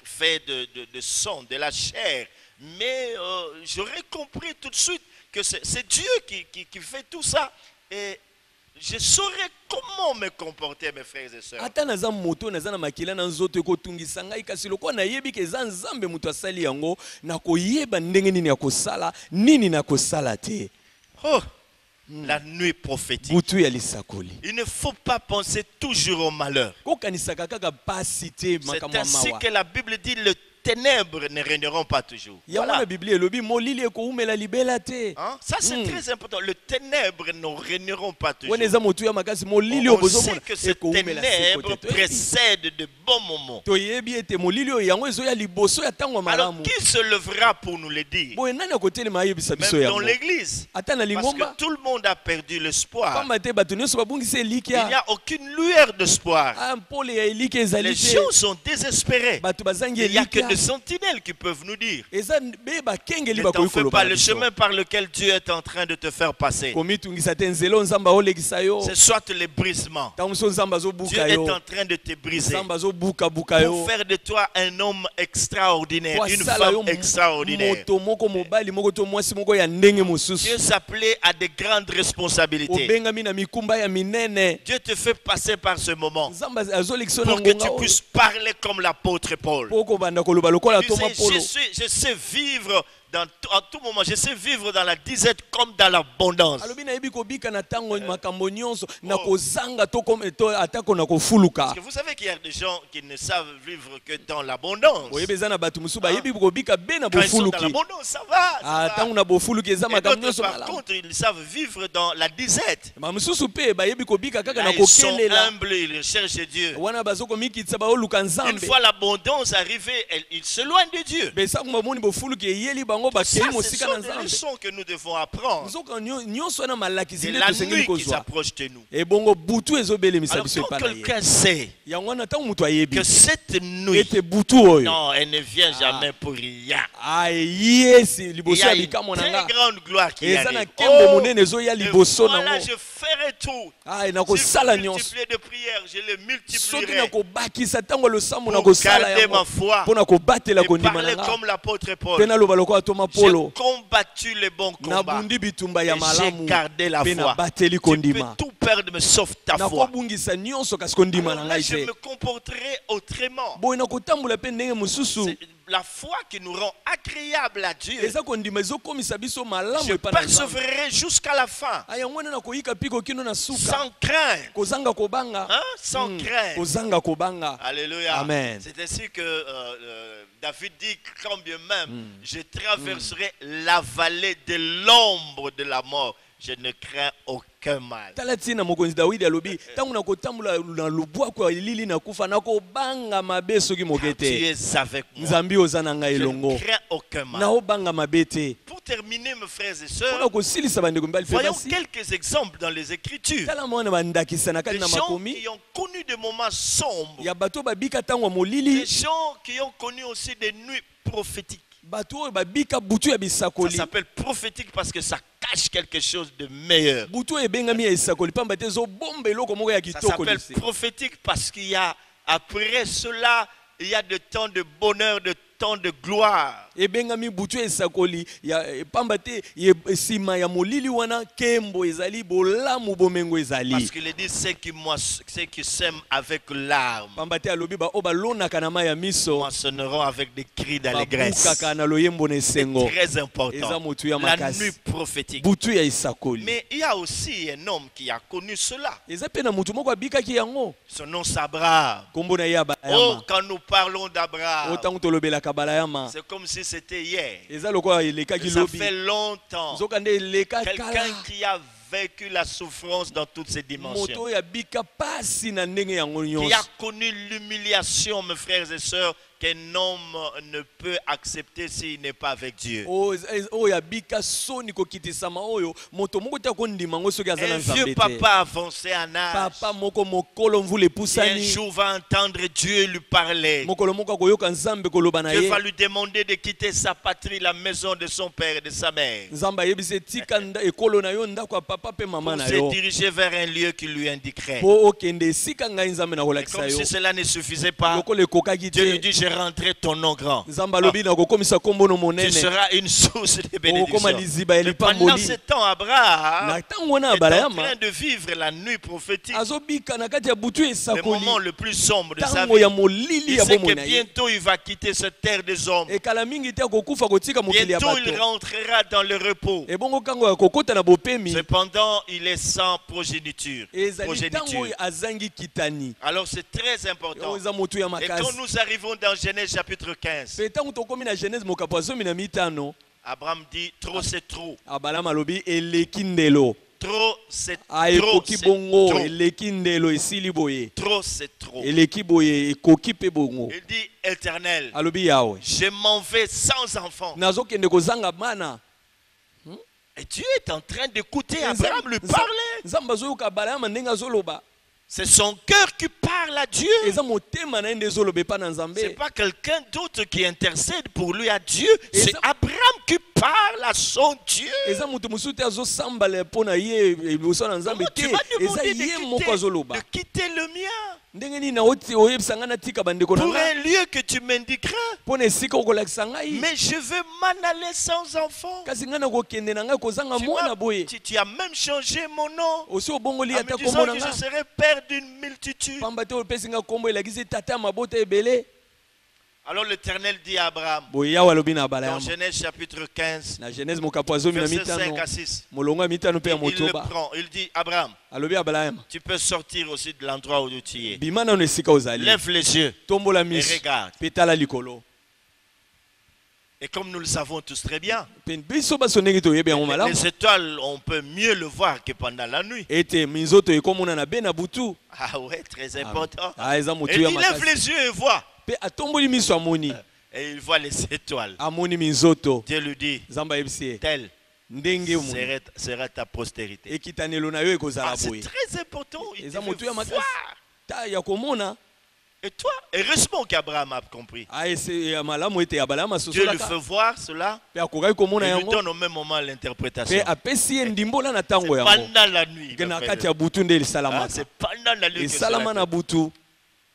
fait de sang, de la chair. Mais j'aurais compris tout de suite que c'est Dieu qui fait tout ça. Et je saurais comment me comporter, mes frères et sœurs. ata naza moto naza na makila na nzoto ekotungisa ngai kasi lokola nayebi ke eza nzambe moto asali yango nakoyeba ndenge nini ya kosala nini nakosala te Oh, la nuit prophétique. butu ya lisakoli Il ne faut pas penser toujours au malheur. kokanisaka kaka pasi te C'est makambo ya ainsi mawa que la Bible dit, les ténèbres ne régneront pas toujours. yango Voilà. na biblia elobi molili ekoumela libela te Hein? Ça, c'est très important. Les ténèbres ne régneront pas toujours. wana eza motu ya makasi molili On oyo sait bozomona que ces ekoumela ténèbres seko te précèdent de bons moments. toyebi ete molili oyo yango ezoya liboso ya ntango ya Alors, malamu qui se lèvera pour nous le dire? boye nani akotelema ayebisa biso Même dans yango l'église. ata na Parce lingomba que tout le monde a perdu l'espoir. pamba te bato nyonso babungisi Il n'y elikya a aucune lueur d'espoir. mpole ya elikya ezali Les te gens sont désespérés. bato bazangi Il n'y a que elikya des sentinelles qui peuvent nous dire. eza be bakengeli Ne t'en bakoki fais koloba pas, na le biso chemin par lequel Dieu est en train de te faire passer. komitungisa te nzela oyo nzambe aolekisa yo C'est soit les brisements. ntango mosusu nzambe Dieu azobuka est yo en train de te briser. nzambe azobukabuka yo Pour faire de toi un homme extraordinaire, po une asala yo femme extraordinaire. moto moko mobali moko to mwasi moko ya ndenge Dieu mosusu s'appelait à de grandes responsabilités. obengami na mikumba ya minene Dieu te fait passer par ce moment nzambe azolekisa yo na pour que ngonga tu oyo puisses parler comme l'apôtre Paul. po kobanda koloba lokola Tu toma sais, polo je sais vivre à tout moment, je sais vivre dans la disette comme dans l'abondance. alobi nayebi kobika na ntango makambo nyonso na kozanga to atako na kofuluka Parce que vous savez qu'il y a des gens qui ne savent vivre que dans l'abondance. oyebi eza na bato mosusu bayebi kobika be na Quand ils sont dans bofuluki l'abondance, ça va. ntango na bofuluki eza Et makambo d'autres, nyonso par malamu contre, ils savent vivre dans la disette. mosusu mpe bayebi kobika kaka Là, na ils sont kokelela humbles, ils cherchent Dieu. wana bazokomikitisa baoluka Une nzambe fois l'abondance arrivée, ils s'éloignent de Dieu. besango bamoni bofuluki eyeli bango Ça, bakei ce mosika sont na des nzambe leçons que nous devons apprendre. nzoka nyonso wana malakisi C'est nde la tosengeli nuit qui kozwa s'approche de nous. ebongo butu ezobelemisa Alors, biso quand epai na ye quelqu'un sait yango wana ntango moto ayebi que cette nuit, ete butu oyo non, elle ne vient jamais pour rien. eyesi Il liboso y a ya une bikamwa na très nga grande gloire qui eza na arrive. nkembo monene ezoya Et liboso voilà, nango je ferai tout. nakosala Si vous nyonso multipliez de prières, je les soki multiplierai. nakobakisa ntango losambo Pour nakosala garder yango ma foi mpo na kobatela et kondima parler na nga comme l'apôtre mpe Paul. naloba lokola toma J'ai polo combattu les bons combats. nabundi bitumba ya Et j'ai malamu gardé la mpe foi. nabateli Tu peux kondima tout perdre, mais sauf ta foi. nakobungisa nyonso kasi kondima Alors na là, ngai je te me comporterai autrement. boye nakotambola mpe ndenge mosusu C'est la foi qui nous rend agréable à Dieu. eza kondima ezokomisa biso malamu Je epa na nzambe persévérerai jusqu'à la fin, yango wana nakoyika mpiko kino na suka sans crainte. kozanga kobanga Hein? Sans crainte. kozanga kobanga Alléluia. Amen. C'est ainsi que David dit, quand bien même je traverserai la vallée de l'ombre de la mort, je ne crains aucun mal. tala ntina mokonzi dawidi alobi ntango nakotambola na lubwaku ya elili nakufa nakobanga mabe soki moke Tu te es avec moi. nzambe oza na ngai Je elongo ne crains aucun mal. naobanga mabe te Pour terminer, mes frères et mpona sœurs, kosilisa bandeko mibali mpe voyons basi quelques exemples dans les Écritures. tala mwana bandakisa na kati Des na gens makomi qui ont connu des moments sombres. ya bato babika ntango ya Des molili gens qui ont connu aussi des nuits prophétiques. bato oyo babika butu ya Ça bisakoli s'appelle prophétique parce que ça cache quelque chose de meilleur. butu ebengami ya esakoli pamba te ezobomba eloko moko ya Ça kitoko s'appelle lise. prophétique parce qu'il y a, après cela, il y a des temps de bonheur, de temps de gloire. Ebengami butu esakoli ya pamba te sima ya molili wana kembo ezali bolamu bomengo Parce ezali. qu'il est dit ceux qui sèment avec larmes Pamba te alobi ba oba lonaka na ma ya miso moissonneront avec des cris d'allégresse. babukaka na loyembo na esengo. C'est très Eza important. motu ya La makasi. nuit prophétique. Butu ya esakoli. Mais il y a aussi un homme qui a connu cela. Eza pe na mutu moko abikaki yango. Son nom c'est Abraham. Kombo na ye Oh, Abalayama. quand nous parlons d'Abraham, Otango tolobelaka Balayama. c'est comme si c'était hier. Eza lokola elekaki Ça lobi. fait longtemps. Zoka nde eleka Quelqu'un kala. qui a vécu la souffrance dans toutes ses dimensions. Moto ya bika pasi na ndenge yango Qui a nyonso. connu l'humiliation, mes frères et sœurs, qu'un homme ne peut accepter s'il n'est pas avec Dieu. Oyo ya bika soni kokitisama oyo moto moko te akondima ngo soki aza na Un vieux Nzambe te. papa avancé en âge, Papa moko mokolo mvula qui un epusani. jour va entendre Dieu lui parler. Mokolo moko akoyoka Nzambe koloba na Dieu ye. va lui demander de quitter sa patrie, la maison de son père et de sa mère, Nzambe ayebisi etika ekolo na yo ndako ya papa pe mama pour na se yo. diriger vers un lieu qui lui indiquerait. Po okende esika ngai Nzambe na Et kolakisa comme yo. si cela ne suffisait pas, Lokola ekokaki Dieu lui te. dit, j'ai rentré ton nom grand. Nzambe alobi na kokomisa kombo no Tu monene. seras une source de Okokoma bénédiction. liziba ya Mais pendant lipamboli. ce temps, Abraham Na ntango wana est en Abalayama train de vivre la nuit prophétique, azobika na kati ya butu le esakoli. moment le plus sombre de sa Ntango vie. ya molili Il ya sait bomoi que na ye. bientôt il va quitter cette terre des hommes. Ekala mingi te akokufa kotika mokili ya Bientôt il bato. rentrera dans le repos. Ebongo kango ya kokota na bopemi. Cependant, il est sans progéniture. Ezali ntango oyo azangi kitani. Alors c'est très important. Oyo eza motu ya Et makasi. quand nous arrivons dans Genèse chapitre 15, Pe ntango tokomi na Genèse mokapo ya 15, Abraham dit trop c'est trop. Abalama alobi eleki ndelo. Trop c'est trop. Ayekoki C'est bongo trop. eleki ndelo esili boye. Trop c'est trop. Eleki boye ekoki pe bongo. Il dit Éternel, Alobi yawe. je m'en vais sans enfant. Nazokende kozanga bana. Et Dieu est en train d'écouter Abraham lui parler. Nzambe azoyoka Abalama ndenge azoloba. C'est son cœur qui parle à Dieu. Eza motema na ye nde ezoloba epa na C'est Nzambe. pas quelqu'un d'autre qui intercède pour lui à Dieu. Et C'est ça- Abraham qui parle à son Dieu. Eza moto mosusu te azosambala mpo na ye liboso na Nzambe Comment te. tu m'as Eza demandé ye moko azoloba. de quitter le mien Ndenge nini na oyebisa ngai natika bandeko na pour ngai un lieu que tu m'indiqueras. mpo na esika okolakisa ngai. Mais je veux m'en aller sans enfant. Kasi ngai nakokende na ngai kozanga mwana boye. Tu as même changé mon nom Osi obongoli en ata me disant kombo na que je ngai. serai père d'une multitude. Pamba te opesi ngai kombo elakisi tata ya mabota ebele. Alors l'Éternel dit à Abraham, Boye yawe alobi na dans Abalayama. Genèse chapitre 15, Na Genèse mokapo ya 15 verset 5 à 6, molongo ya mitano mpe ya il le motoba. prend. Il dit, Abraham, Alobi Abalayama. tu peux sortir aussi de l'endroit où tu es. Bima nano esika ozali. Lève les yeux Tombola et miso. regarde. Pe tala likolo. Et comme nous le savons tous très bien, Pe biso baso ndenge toyebi yango malamu. les étoiles, on peut mieux le voir que pendant la nuit. Ete minzoto ekomona be na butu. Ah ouais, très important. Ah, eza Et motu il ya lève makasi. les yeux et voit. Pe atomboli miso amoni. Et il voit les étoiles. Amoni minzoto. Dieu lui dit, Nzambe ayebisi ye. tel Ndenge omoni. sera ta postérité. Ekitanelo na yo ekozala Ah, c'est boye. très important. Il Eza devait motu ya makasi. voir. Ta ya komona. Et toi, heureusement qu'Abraham a compris. Ah ese ya malamu ete Abalama Dieu lui fait sosolaka. voir cela Pe akokaki komona et lui yango. donne au même moment Pe l'interprétation. apesi ye ndimbola na ntango C'est yango. pendant la nuit. Na mes kati frères. ya butu nde Ah, esalamaka. c'est pendant la nuit que cela Esalama na fait. butu.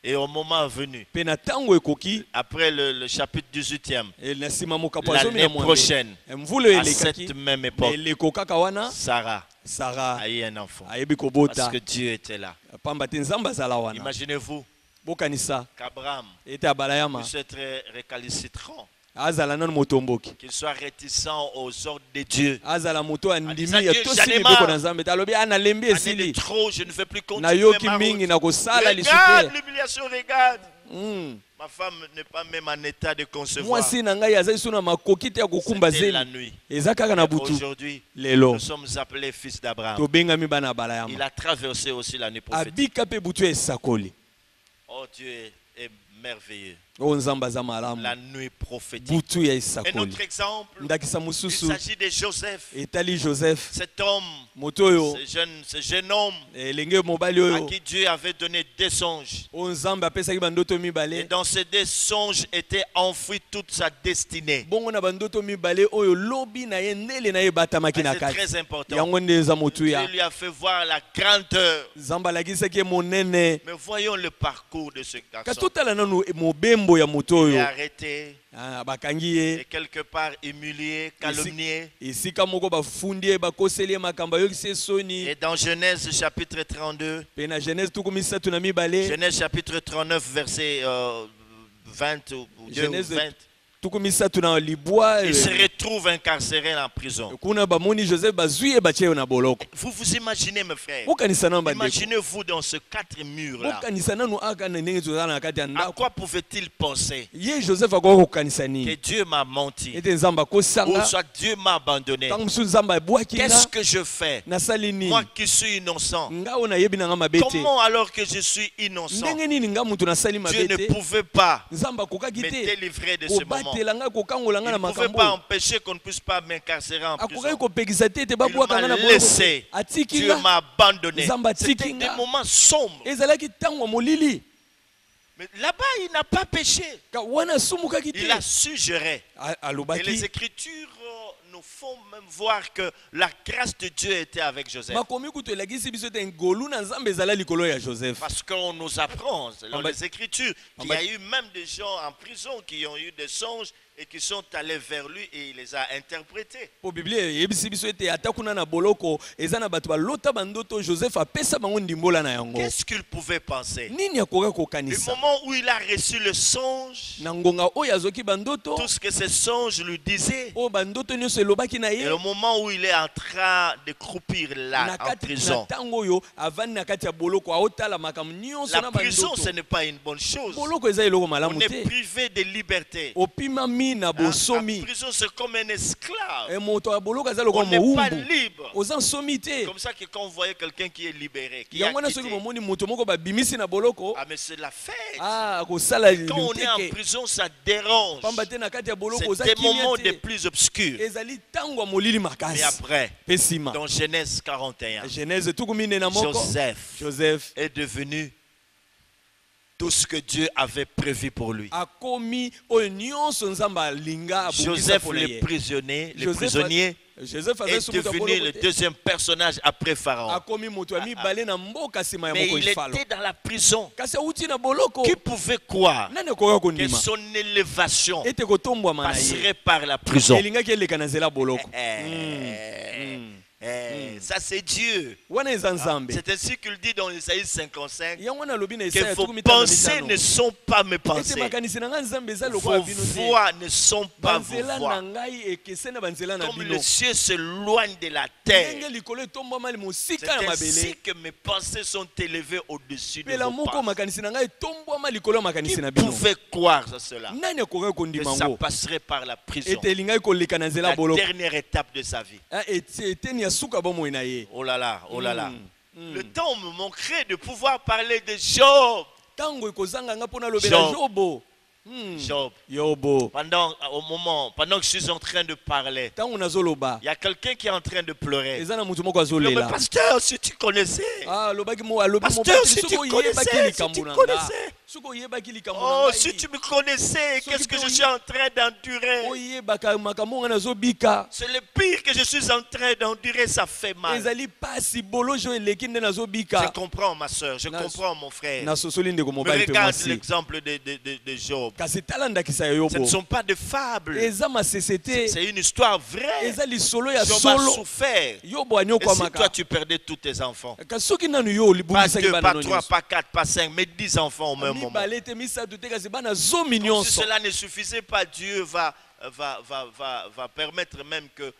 Et au moment venu, Pe na ntango ekoki. après le chapitre 18e, Na nsima mokapo ya zomi na l'année mwambe. prochaine, Mvula à cette elekaki. même époque, Eleko kaka wana. Sarah Sarah a eu un enfant. ayebi Parce kobota. que Dieu était là. Pamba te nzambe azala wana. Imaginez-vous Bokanisa. qu'Abraham Ete Abalayama. puisse être récalcitrant, Azala nanu motomboki. qu'il soit réticent aux ordres de Dieu. Azala moto andimi Adisa ya Dieu, tosi j'en ai mibeko marre. na nzambe. Talobi analembi Année de esili. trop, je ne veux plus continuer Nayoki ma mingi route. na kosala Regarde lisupe. l'humiliation, regarde. Mm. Ma femme n'est pas même en état de concevoir. Mwasi na ngai azali suna makoki te ya kokumba C'était la zeli. nuit. Eza kaka na butu. Aujourd'hui, Lelo nous sommes appelés fils d'Abraham. tobengami bana ya Il Abalayama. a traversé aussi l'année prophétique. Abika pe butu esakoli. Oh, Dieu est merveilleux. o nzambe aza malamu La nuit prophétique. butu ya Un esakoli autre exemple, ndakisa il mosusu s'agit de Joseph. etali Joseph Cet homme, moto oyo ce jeune homme elenge mobali à oyo qui Dieu avait donné des songes. o nzambe apesaki bandoto Et mibale dans ces deux songes était enfouie toute sa destinée. bongo na bandoto mibale oyo lobi na ye ndele na ye batamaki Et na c'est kati très important. yango nde eza motuya Dieu lui a fait voir la grandeur. nzambe alakisaki ye monene Mais voyons le parcours de ce kasi garçon. totala nanu mobembo ya moto Il est oyo arrêté bakangi ye et quelque part humilié, calomnié. esika moko bafundi ye bakoseli ye makambo ayokisi ye soni Et dans Genèse chapitre 32, mpe na genèse tuku misatu na mibale Genèse chapitre 39 verset 20 ou 2 ou Genèse 20, tuku misatu na libwa il se retrouve incarcéré en prison. kuna bamoni joseph bazwi ye batie ye na boloko Vous vous imaginez mes frères, bokanisa nanu bandeko imaginez-vous dans ce quatre murs là. bokanisa nanu aka na ndenge tozala na kati ya À ndako quoi pouvait-il penser? ye joseph akoki kokanisa Que nini Dieu m'a menti, ete nzambe ou akosanga soit Dieu m'a abandonné. ntango mosusu nzambe abwaki nga Qu'est-ce que je fais? nasali nini Moi qui suis innocent. nga oyo nayebi na nga mabe te Comment alors que je suis innocent, ndenge nini nga mutu nasali Dieu mabe ne te pouvait pas nzambe akokaki me te délivrer de ce moment? kobatela nga kokangola nga Il na ne pouvait makambo pas oyo empêcher qu'on ne puisse pas m'incarcérer en akokaki prison. kopekisa te ete Il babwaka nga m'a na boloko laissé. atiki Dieu nga m'a abandonné. Nzambe atiki C'était des nga. moments sombres. ezalaki ntango ya molili Mais là-bas, il n'a pas péché. ka wana asumukaki Il te a su gérer. Et les alobaki Écritures nous font même voir que la grâce de Dieu était avec Joseph. makomi kutu elakisi biso ete ngolu na nzambe ezala likolo ya joseph Parce qu'on nous apprend dans Amba- les Écritures qu'il y a eu même des gens en prison qui ont eu des songes et qui sont allés vers lui et il les a interprétés. po biblia eyebisi biso ete ata kuna na boloko eza na bato balota bandoto joseph apesa bango ndimbola na yango Qu'est-ce qu'il pouvait penser? nini akoki Le kokanisa moment où il a reçu le songe, na ngonga oyo azwaki bandoto tout ce que ce songe lui disait, oyo bandoto nyonso elobaki na et ye le moment où il est en train de croupir là na en kati na prison. ntango oyo avandi na kati ya boloko aotala makambo nyonso La na prison, ce bandoto n'est pas une bonne chose. boloko eza eloko On malamu est te privé de liberté. opimami na La bosomi prison, c'est comme un esclave. moto ya boloko aza On lokola n'est pas mowumbu libre. oza nsomi te Comme ça que quand vous voyez quelqu'un qui est libéré, qui a yango wana quitté, soki momoni moto moko babimisi na boloko ah mais c'est la fête. akosala Quand on est en liteke prison, ça dérange. pamba te na kati ya boloko C'est oza des kimia moments les te plus obscurs. ezali ntango ya molili Et makasi après, mpe nsima dans Genèse 41, genèse tuku mine na moko joseph est devenu tout ce que Dieu avait prévu pour lui. akomi oyo nyonso nzambe alinga abongisa Joseph, mpona le ye prisonnier, joseph est azali devenu boloko le te deuxième personnage après Pharaon. akomi moto ya mibale na mboka nsima ya Mais mokonzi il falo était dans la prison. kasi awuti na boloko Qui pouvait croire nani akoka que kondima son élévation ete kotombwama na ye passerait par la prison? elingaki eleka na nzela boloko Ça c'est Dieu. wana eza nzambe C'est ainsi qu'il dit dans Isaïe 55 yango nalobi na que Isaya vos tuku mitano na pensées mitano. ne sont pas mes ete pensées. makanisi na ngai nzambe eza lokola Vos bino te voix ne sont pas vos banzela na voix. ngai ekeseni na banzela na Comme bino le ciel s'éloigne de la terre, ndenge likolo etombwama c'est mosika na ainsi mabele que mes pensées sont élevées au-dessus de mpela vos moko pensées. makanisi na ngai etombwama likolo ya Qui makanisi na bino pouvait croire à cela? nani akokaki Que kondima ça ngo passerait par la prison. ete elingaki koleka na nzela La boloko dernière étape de sa vie. eteni ya suka bomoi na ye Oh là là, oh là là. Mm. Le temps me manquerait de pouvoir parler de Job. ntango ekozanga nga mpona lobela Job. jobo Job. yobo Pendant que je suis en train de parler, ntango nazoloba il y a quelqu'un qui est en train de pleurer. eza na motu moko Mais azolela pasteur, si tu connaissais. alobaki alobi Pasteur, mobali si soki tu oyebaki connaissais, likambo si tu na nga connaissais. soki oyebaki likambo Oh, na si ngai tu me connaissais, Ceux qu'est-ce qui que je peuvent- suis en train d'endurer? oyebaka makambo nga nazobika C'est le pire que je suis en train d'endurer, ça fait mal. ezali pasi bolojo eleki nde Je nazobika comprends ma soeur, je Nas- comprends mon frère. nasosoli ndeko Mais mobali mpe regarde mwasi l'exemple de Job. kasi tala ndakisa ya Ce ne yobo sont pas des fables. eza masese te C'est une histoire vraie. eza lisolo ya Job a solo souffert. yobo Et si anyokwamaka toi tu perdais tous tes enfants, kasi soki nanu yo pas libungisaki 2, bana pas no 3, nyonso pas 4, pas 5, mais 10 enfants au même moment. mibale te misato te kasi bana zomi Si nyonso cela ne suffisait pas, Dieu va permettre même que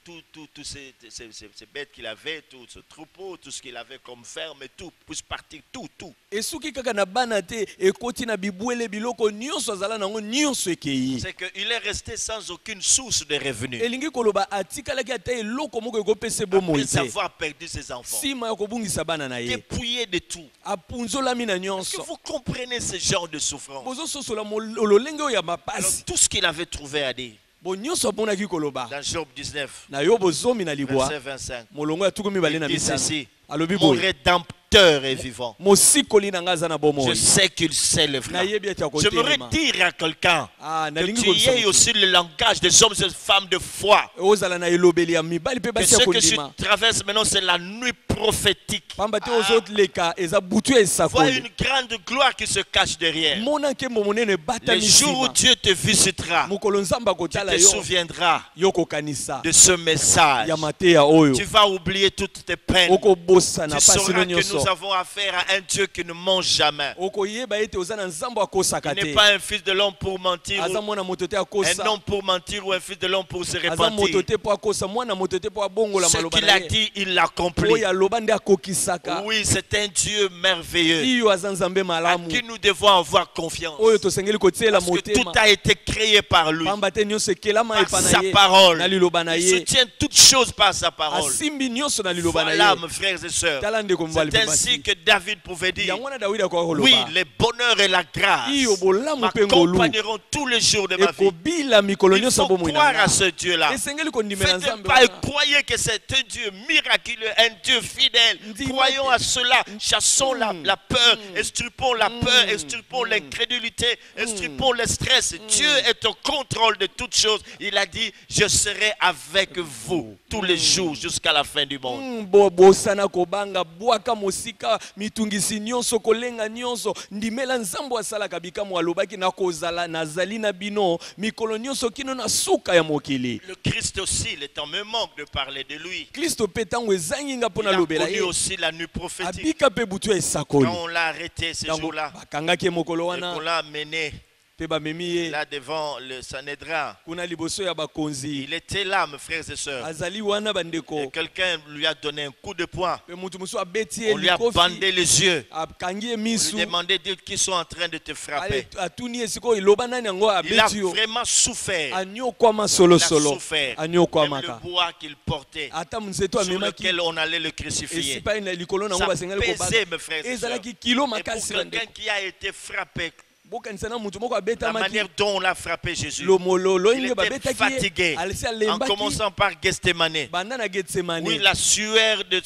tous ces bêtes qu'il avait, tout ce troupeau, tout ce qu'il avait comme ferme, et tout, puisse partir, tout. Et soki kaka na bana te ekoti na bibwele biloko nyonso azala nango nyonso ekei. C'est qu'il est resté sans aucune source de revenus. Elingi koloba atikalaki ata eloko moko ekopesa bomoi Après te. avoir perdu ses enfants, Sima ya kobungisa bana na ye. dépouillé de tout. Apunzolami na Est-ce que nyonso. vous comprenez ce genre de souffrance? Bozososola lolenge oyo ya Alors, mapasi. tout ce qu'il avait trouvé à dire, Bo nyonso aponaki koloba. dans Job 19, Na yo bozomi na libwa. verset 25, Molongo ya tuku mibale na il dit mitano. ceci: Alobi mon boye. rédempteur est vivant. Mosikoli na nga aza na Je bomoi. sais qu'il s'élèvera. Nayebi ati J'aimerais akotelema. dire à quelqu'un Ah, que nalingi tu kolisa aies aussi le langage des hommes et femmes de foi. ozala na elobeli ya mibali mpe Que basi ya ce que tu kondima. traverses maintenant, c'est la nuit prophétique. Pamba te ozoleka eza butu ya Vois esakoli. une grande gloire qui se cache derrière. Mona nkembo monene ebata Le jour où misima. Dieu te visitera, Mokolo nzambe tu akotala te yo souviendras yo kokanisa de ce message. ya mateya oyo. Tu vas oublier toutes tes peines. Okobosana Tu pasi sauras no que nous nyonso. avons affaire à un Dieu qui ne mange jamais. Okoyeba ete oza na nzambe akosaka Il n'est te. pas un fils de l'homme pour mentir, Aza ou mwana moto te un akosa. homme pour mentir, ou un fils de l'homme pour se Aza moto repentir. te po akosa, mwana moto te po abongola Ce maloba qu'il na a ye. dit, il l'accomplit. Oyo aloba nde akokisaka. Oui, c'est un Dieu merveilleux Iyo aza nzambe à malamu. qui nous devons avoir confiance. Oyo tosengeli kotiela Parce que tout motema. a été créé par lui, Pamba te nyonso ekelama par epa na sa ye. parole. Na liloba na Il ye. soutient toutes choses par sa parole. Asimbi nyonso na liloba na Voilà, ye. mes frères et sœurs. Tala ndeko mobali C'est mpe ainsi basi. que David pouvait dire: Yango wana Dawidi akoloba. oui, le bonheur et la grâce Iyo bolamu mpe ngolu. m'accompagneront tous les jours de ma vie. Ekobila mikolo Il nyonso faut bomoi croire na à nga. ce Dieu-là. Esengeli kondimela Faites nzambe pas et wana. croyez que c'est un Dieu miraculeux, un Dieu fidèle. Ndima Croyons te- à cela. Chassons la peur, extirpons la peur, extirpons l'incrédulité, extirpons le stress. Dieu est au contrôle de toutes choses. Il a dit: je serai avec vous tous les jours jusqu'à la fin du monde. Bosana kobanga bwaka mosika mitungisi nyonso kolenga nyonso ndimela nzambo asalaka bikamu alobaki na kozala nazali na bino mikolo nyonso kino na suka ya mokili. Le Christ aussi, le temps me manque de parler de lui. Kristo mpe ntango ezangi nga mpo Il a nalobela connu ye aussi la nuit prophétique. abika mpe butu ya esakoli. Quand on l'a arrêté ce Ntango jour-là, bakangaki ye mokolo et wana qu'on l'a amené mpe bamemi ye là devant le Sanhédrin, kuna liboso ya bakonzi. il était là, mes frères et sœurs. Azali wana Et bandeko quelqu'un lui a donné un coup de poing. mpe mutu mosusu abeti ye On lui a likofi bandé les yeux. akangi ye On lui misu demandait de dire qu'ils sont en train de te frapper. atuni ye sikoyo eloba nani yango Il a abeti yo vraiment souffert. anyokwama Il a solosolo souffert. Même anyokwamaka le bois qu'il portait, ata nzeto sur amemaki lequel on allait le crucifier. esipai na likolo nango Ça basengeli pesait, kobanga mes frères et sœurs. ezalaki kilo Et pour makasi quelqu'un bandeko qui a été frappé, bokanisa na mutu moko la abetamaki manière dont on l'a frappé Jésus, lomololo il inge était babetaki fatigué. ye alisi en alembaki commençant par Gethsemane. banda na getsemane Oui, la sueur de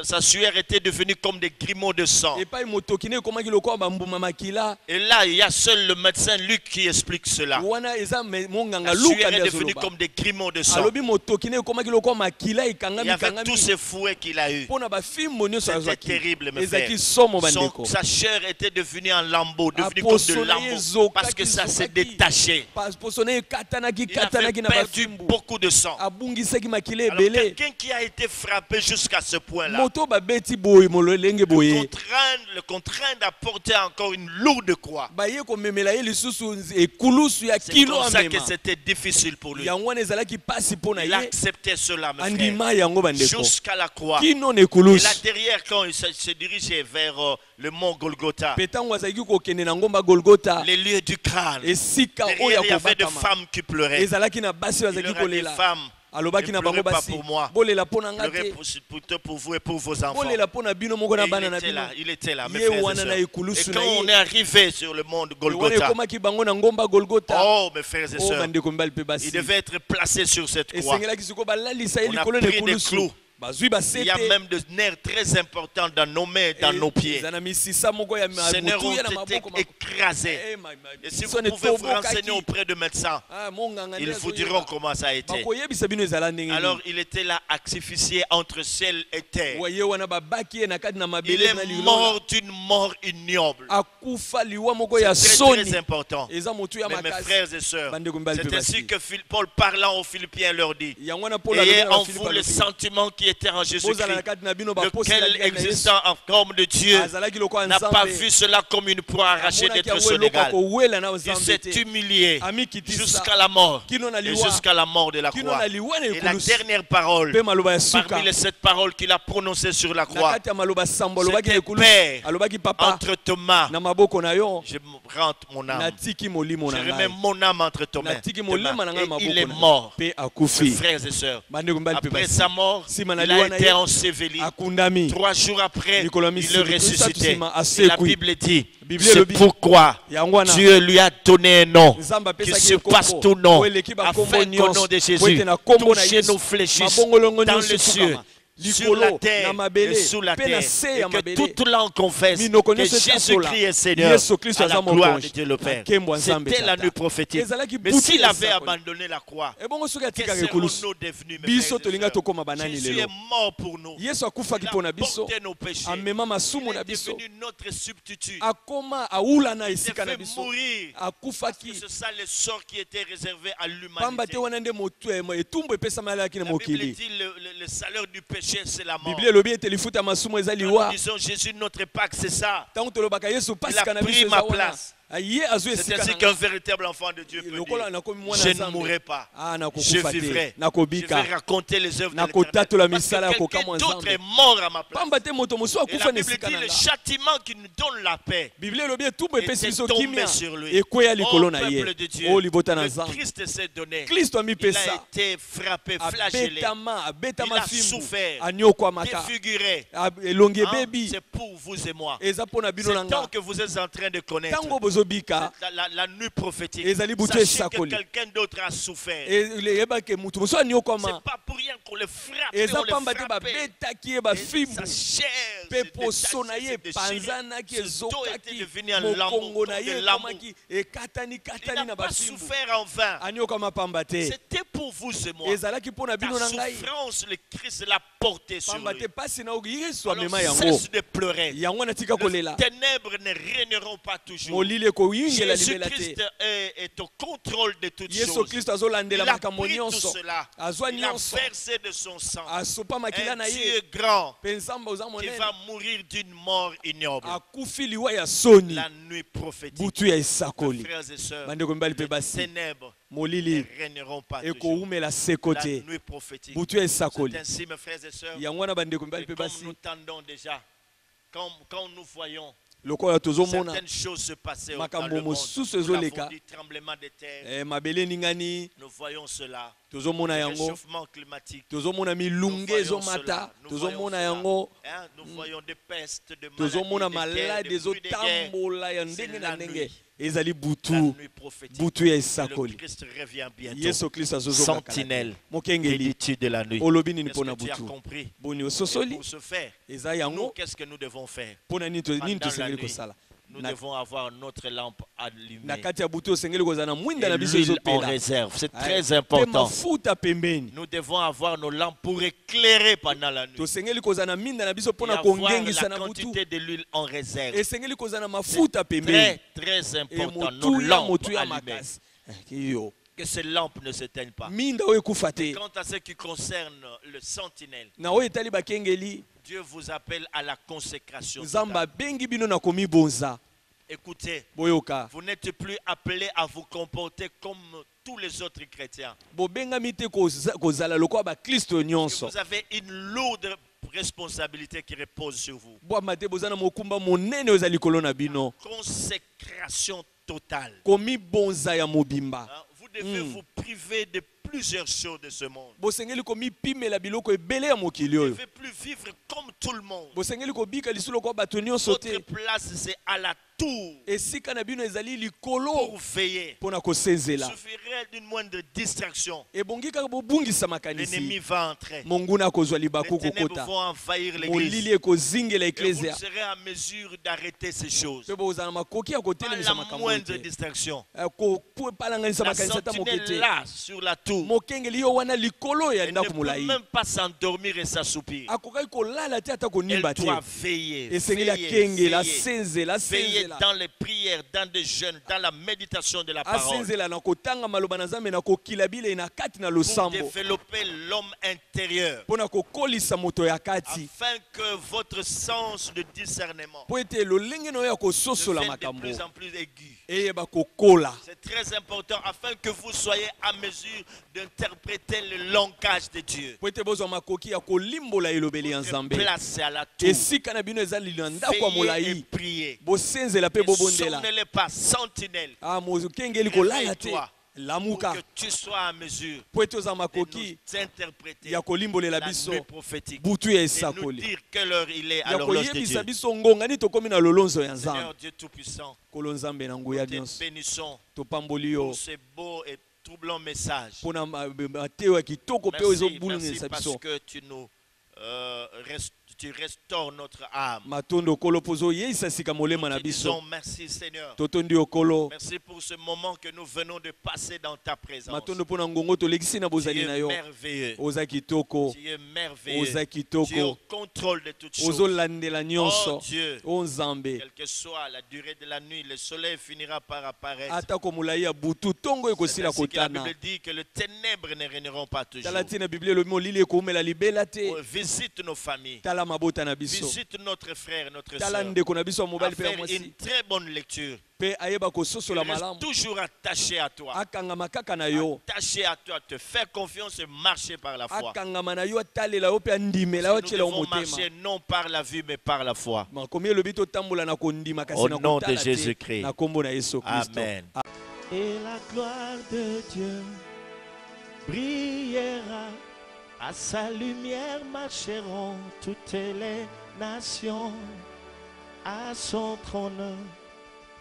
sa sueur était devenue comme des grumeaux de sang. epai motoki ne ekomaki lokola bambuma makila Et là, il y a seul le médecin Luc qui explique cela. wana eza monganga La sueur luka est nde devenue azoloba comme des grumeaux de sang. alobi motoki ne ekomaki lokola makila Il y ekangami avait tous kangami ces fouets qu'il a eu. mpo na bafimbo nyonso C'était azwaki terrible, mes frères. ezalaki somo bandeko Sa chair était devenue en lambeaux, devenue comme de Apostle lambeaux, Ezokaki, parce que ça s'est Zokaki. détaché. poso ne ekatanaki Il avait katanaki na perdu bafimbu beaucoup de sang. abungisaki makila Alors, ebele quelqu'un qui a été frappé jusqu'à ce point-là, moto babeti boye mololenge boye le contraint d'apporter encore une lourde croix. baye komemela ye lisusu ekulusu ya C'est kilo comme ça que amema c'était difficile pour lui. yango wana ezalaki pasi mpo na Il ye acceptait cela, mes frères, andima yango bandeko jusqu'à la croix. kino na Et ekulusu là derrière, quand il se dirigeait vers le mont Golgotha, mpe ntango azalaki kokende na ngomba golgota les lieux du crâne, esika oyo derrière ya il y avait des kobatama femmes qui pleuraient. ezalaki na basi oyo Il azalaki leur a dit: kolela femmes, alobaki ne na bango pleurez pas basi pour moi. bolela mpo na nga pleurez te plutôt pour vous et pour vos enfants. bolela mpo na bino moko na Et bana na bino il était là, mes ye frères et wana na sœurs. Et ekulusu quand na on ye est arrivé sur le mont wana Golgotha, ekomaki bango na ngomba golgota oh mes frères et o sœurs, bandeko mibali mpe il basi devait être placé sur cette croix. esengelaki sikoyo balalisa ye On a likolo na pris des ekulusu clous. bazwi Il y a basete même des nerfs très importants dans nos mains et dans nos pieds. eza na misisa moko ya Ces nerfs ont motuya na été maboko écrasés. Et si vous Sone pouvez vous renseigner tobokaki. auprès de médecins, monganga ils nde vous azoyeba. diront comment ça a été. bakoyebisa bino ezala ndenge Alors nini il était là asphyxié entre ciel et terre. waye wana babaki ye na kati na Il mabele na est lilola mort d'une mort ignoble. akufa liwa moko ya C'est très, soni très important. eza motu ya Mais mes makasi frères et sœurs, bandeko mibali c'est mpe ainsi basi que Paul parlant aux Philippiens leur dit: yango wana Paul ayez alobela en bafilipi vous le alobi, sentiment qui propriétaire en Jésus-Christ, bozala na kati na bino baposela lequel bien na Yesu. existant en forme de Dieu Azalaki lokola n'a pas Nzambe. vu cela comme une proie arrachée Amonaki d'être yango son eloko égal. akowela na Il Nzambe s'est te. humilié Amikitisa. jusqu'à la mort Kino na et liwa. jusqu'à la mort de la Kino croix. na liwa na Et la ekulusu. dernière parole Pe maloba ya suka. parmi les 7 paroles qu'il a prononcées sur la Na croix, kati ya maloba sambo alobaki na c'était ekulusu. Père, Alobaki papa entre tes mains, na maboko na yo. je rentre mon âme. Natiki molimo Je na remets ngai. mon âme entre tes mains. Natiki molema na ngai Et maboko il est na yo. mort. Pe Mes akufi. frères et sœurs, Bandeko mbali pe après basi. sa mort, Sima na il a liwa na été ye. enseveli. Akundami. 3 jours après, Nicolas il Missi, le Missi, ressuscitait. Missi, Et la Missi, Bible dit, Bible c'est lobi. pourquoi Yangwana. Dieu lui a donné un nom Nzamba qui pesa ki surpasse kombo. tout nom, Oeleki ba kombo afin qu'au nyonso. nom de Jésus, Wete na kombo na toucher Yesu. nos fléchisses Mabongolongo dans nyonso les cieux, fukama. sur la Likolo, terre na mabele, et sous la pe na terre, se et ya que mabele. toute langue confesse Minoko que nyonso etasola. Jésus-Christ est Seigneur Yesu Kristo à la aza gloire de mokonzi. Dieu le Père. Nakembwa Nzambe C'était la Tata. nuit prophétique. Ezalaki Mais butu s'il ya avait esakoli. abandonné la croix, Ebongo soki que atikaka serions-nous ekulusu. devenus, mes Biso frères et tolinga sœurs? tokoma banani Jésus lelo. est mort pour nous. Yesu akufaki Il a mpo na biso. porté nos péchés. Amema Il masumu na est biso. devenu notre substitut. Akoma aula na Il s'est esika na fait biso. mourir. Akufaki. C'est ça le sort qui était réservé à Pamba l'humanité. te wana nde etumbu epesamalaki na La Bible mokili. dit le salaire du péché, c'est la mort. Biblia elobi ete lifuta ya masumu eza Quand nous liwa. disons Jésus, notre Pâque, c'est ça. Ntango tolobaka Yesu Il pasika a na pris biso ma eza wana. place. Ye azwi C'est esika ainsi na qu'un nga. véritable enfant de Dieu peut Lokola dire. nakomi mwana Je ne Nzambe. mourrai pas. Ah, Je nakokufa te. vivrai. Je vais Nakobika. raconter les œuvres de Nakotatola l'Éternel. Parce misala ya que quelqu'un kokama d'autre Nzambe. est mort à ma place. Pamba te moto mosusu Et akufa la na Bible esika dit na le nga. châtiment qui nous donne la paix Biblia elobi etumbu epesi était biso tombé kimia. sur lui. Ekweya Oh, likolo na ye. peuple de Dieu, O libota na le Nzambe. Christ s'est donné. Kristo Il a amipesa. été frappé, flagellé, Abetama Il a fimbu. souffert. Anyokwamaka. défiguré. Elongi Hein? bebi. C'est pour vous et moi. Eza pona bino C'est na tant nga. que vous êtes en train de connaître Tango bozobika. la nuit prophétique. Ezali butu Sachez que esakoli. quelqu'un d'autre a souffert. Eyebake mutu mosusu C'est anyokwama. pas pour rien qu'on le frappe. Eza On le pamba te frappe. babetaki ye Et bafimbu. sa chair Pe s'est poso na détachée, ye s'est déchirée. panzanaki Ce dos était ezokaki. devenu un Mokongo na lambeau ye de l'amour. ekomaki ekatani Il katani n'a na pas bafimbu. souffert en vain. Anyokwama pamba te. C'était pour vous et moi. Ezalaki mpona bino Ta na ngai. souffrance, le Christ l'a porté sur Pamba lui. te pasi na oki Yesu Alors amema yango. cesse de pleurer. Yango natika kolela. Les ténèbres ne régneront pas toujours. Molili ekoyingela libela te. Jésus-Christ est au contrôle de toutes Yesu choses. Kristo azolandela Il a makambo pris tout nyonso. cela. Azwa Il a nyonso. versé de son sang. Asopa makila Un na ye. Dieu grand Pe nzambe oza qui monene. va mourir d'une mort ignoble. Akufi liwa ya soni. La nuit prophétique. Butu ya Mes esakoli. frères et sœurs, Bandeko mibali pe les basi. ténèbres ne Molili régneront pas toujours. ekoumela seko La te. nuit prophétique. Butu ya C'est esakoli. ainsi, mes frères et sœurs, Yango wana bandeko que mibali pe comme basi. nous tendons déjà, quand nous voyons Lokola tozomona certaines choses se passer dans makambo le monde, mosusu nous l'avons ezoleka. dit, tremblement de terre, Mabele ningani nous voyons cela. tozomona yango. Réchauffement climatique. Tozomona Nous milunge voyons ezomata. cela. Nous Tozomona voyons cela. yango. Hein, nous voyons des pestes, de Tozomona maladies, de guerres, malade de bruits de guerre. ezotambola ya C'est ndenge la na ndenge. nuit. Ezali La butu. nuit prophétique. Butu ya Le esakoli. Christ revient bientôt. Yesu Kristo azozoka. Sentinelle. Mokengeli. L'étude de la nuit. Olobi nini Est-ce mpona que tu as butu. compris? Boni Et ososoli. pour ce faire, Eza nous, yango qu'est-ce que nous devons faire? mpona nini Pendant tosengeli la nuit, kosala. Nous Na- devons avoir notre lampe allumée. Na kati ya butu osengeli kozala na mwinda na Et biso l'huile en ezopela. réserve. C'est Pe très important. mafuta pembeni. Nous devons avoir nos lampes pour éclairer pendant la nuit. Tosengeli kozala na minda na biso Et mpona avoir kongengisa la na butu. quantité de l'huile en réserve. Esengeli kozala na mafuta Très, pembeni. très important. Nos Motu ya lampes motu ya allumées. makasi. Iyo. Que ces lampes ne s'éteignent pas. Minda oyo ekufa te. Quant à ce qui concerne le sentinelle, Na oyo etali bakengeli. Dieu vous appelle à la consécration. Nzambe totale. abengi bino na komibonza. Écoutez, Boyoka. vous n'êtes plus appelé à vous comporter comme tous les autres chrétiens. Bobengami te kozala lokola bakristo Parce que nyonso. vous avez une lourde responsabilité qui repose sur vous. Bwama te boza na mokumba monene oyo eza likolo na bino. Consécration totale. Komibonza ya mobimba. Hein, vous devez vous priver de plusieurs choses de ce monde. Bosengeli komipimela biloko ebele ya mokili Vous ne oyo. devez plus vivre comme tout le monde. Bosengeli kobika lisusu lokola bato nyonso Votre te. place, c'est à la tour Esika na bino ezali pour likolo veiller. mpona Il kosenzela. suffirait d'une moindre distraction. Ebongi kaka bobungisa L'ennemi makanisi. va entrer. Monguna akozwa Les libaku ténèbres kokota. vont envahir Molili l'église. ekozingela Et vous ne eklesia. serez en mesure d'arrêter ces choses. Mpe bozala na makoki ya Pas kotelemisa la makambo moindre te. distraction. Kopalanganisa La makanisi ata moke sentinelle te. là, sur la tour, mokengeli yo wana likolo ya Elle ne ndako peut molai même pas s'endormir et s'assoupir. akokaki kolala te ata Elle konimba te doit veiller, esengeli akengela asenzela veiller asenzela dans les prières, dans des jeûnes, dans la méditation de la parole. asenzela na kotanga maloba na Nzambe na kokila bile na kati na Pour losambo développer l'homme intérieur. mpona kokolisa moto ya kati Afin que votre sens de discernement po ete lolenge na yo ya kososola devienne de makambo plus en plus aigu. eyeba kokola C'est très important afin que vous soyez à mesure d'interpréter le langage de Dieu. po ete bozwa makoki ya kolimbola elobeli ya Nzambe Placez à la tour. esika na bino ezali na ndako ya Veillez et molai priez. bosenzela mpe Ne bobondela sonnez pas, sentinelle, mokengeli kolala te pour lamuka que tu sois à mesure po ete oza de makoki nous interpréter ya kolimbolela la biso nuit prophétique butu ya et nous esakoli dire quelle heure il est à ya l'horloge de koyebisa Dieu. biso ngonga nini tokomi na lolonzo ya Seigneur Nzambe Dieu Tout-Puissant, kolo Nzambe na nguya te nyonso bénissons topamboli yo pour ce beau et troublant message. mpona mateo ya kitoko mpe oyo Merci ezobulungisa parce biso que tu restaures notre âme. matondo kolo mpo ozoyeisa sika molema na Nous te biso disons merci Seigneur. totondi yo kolo Merci pour ce moment que nous venons de passer dans ta présence. matondo mpo na ngongo tolekisi na Tu bozali na es yo merveilleux. oza kitoko Tu es merveilleux. oza Tu es au kitoko contrôle de toutes choses. ozolandela Oh nyonso Dieu, o Nzambe quelle que soit la durée de la nuit, le soleil finira par apparaître. atako molai ya butu ntongo C'est ekosila ainsi que la kotana Bible dit que les ténèbres ne régneront pas toujours. tala ntina biblia elobi molili ekoumela libela te Oh, visite nos familles. tala mabota na biso Visite notre frère, notre tala soeur. ndeko na biso ya À mobali mpe ya faire mwasi une très bonne lecture. mpe ayeba Il kososola reste malamu toujours attaché à toi. akangama kaka na yo Attaché à toi, te faire confiance et marcher par la foi. akangama na yo atalela yo mpe andimela yo Nous atiela yo devons motema marcher non par la vue mais par la foi. makomi elobi totambola na kondima kasi Au na nom de kotala te Jésus-Christ. na kombo na yesu kristo Amen. Et la gloire de Dieu brillera, à sa lumière marcheront toutes les nations, à son trône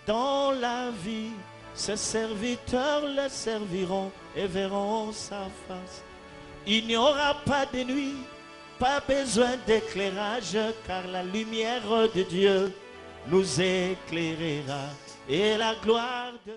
dans la vie. Ses serviteurs le serviront et verront sa face. Il n'y aura pas de nuit, pas besoin d'éclairage, car la lumière de Dieu nous éclairera. Et la gloire de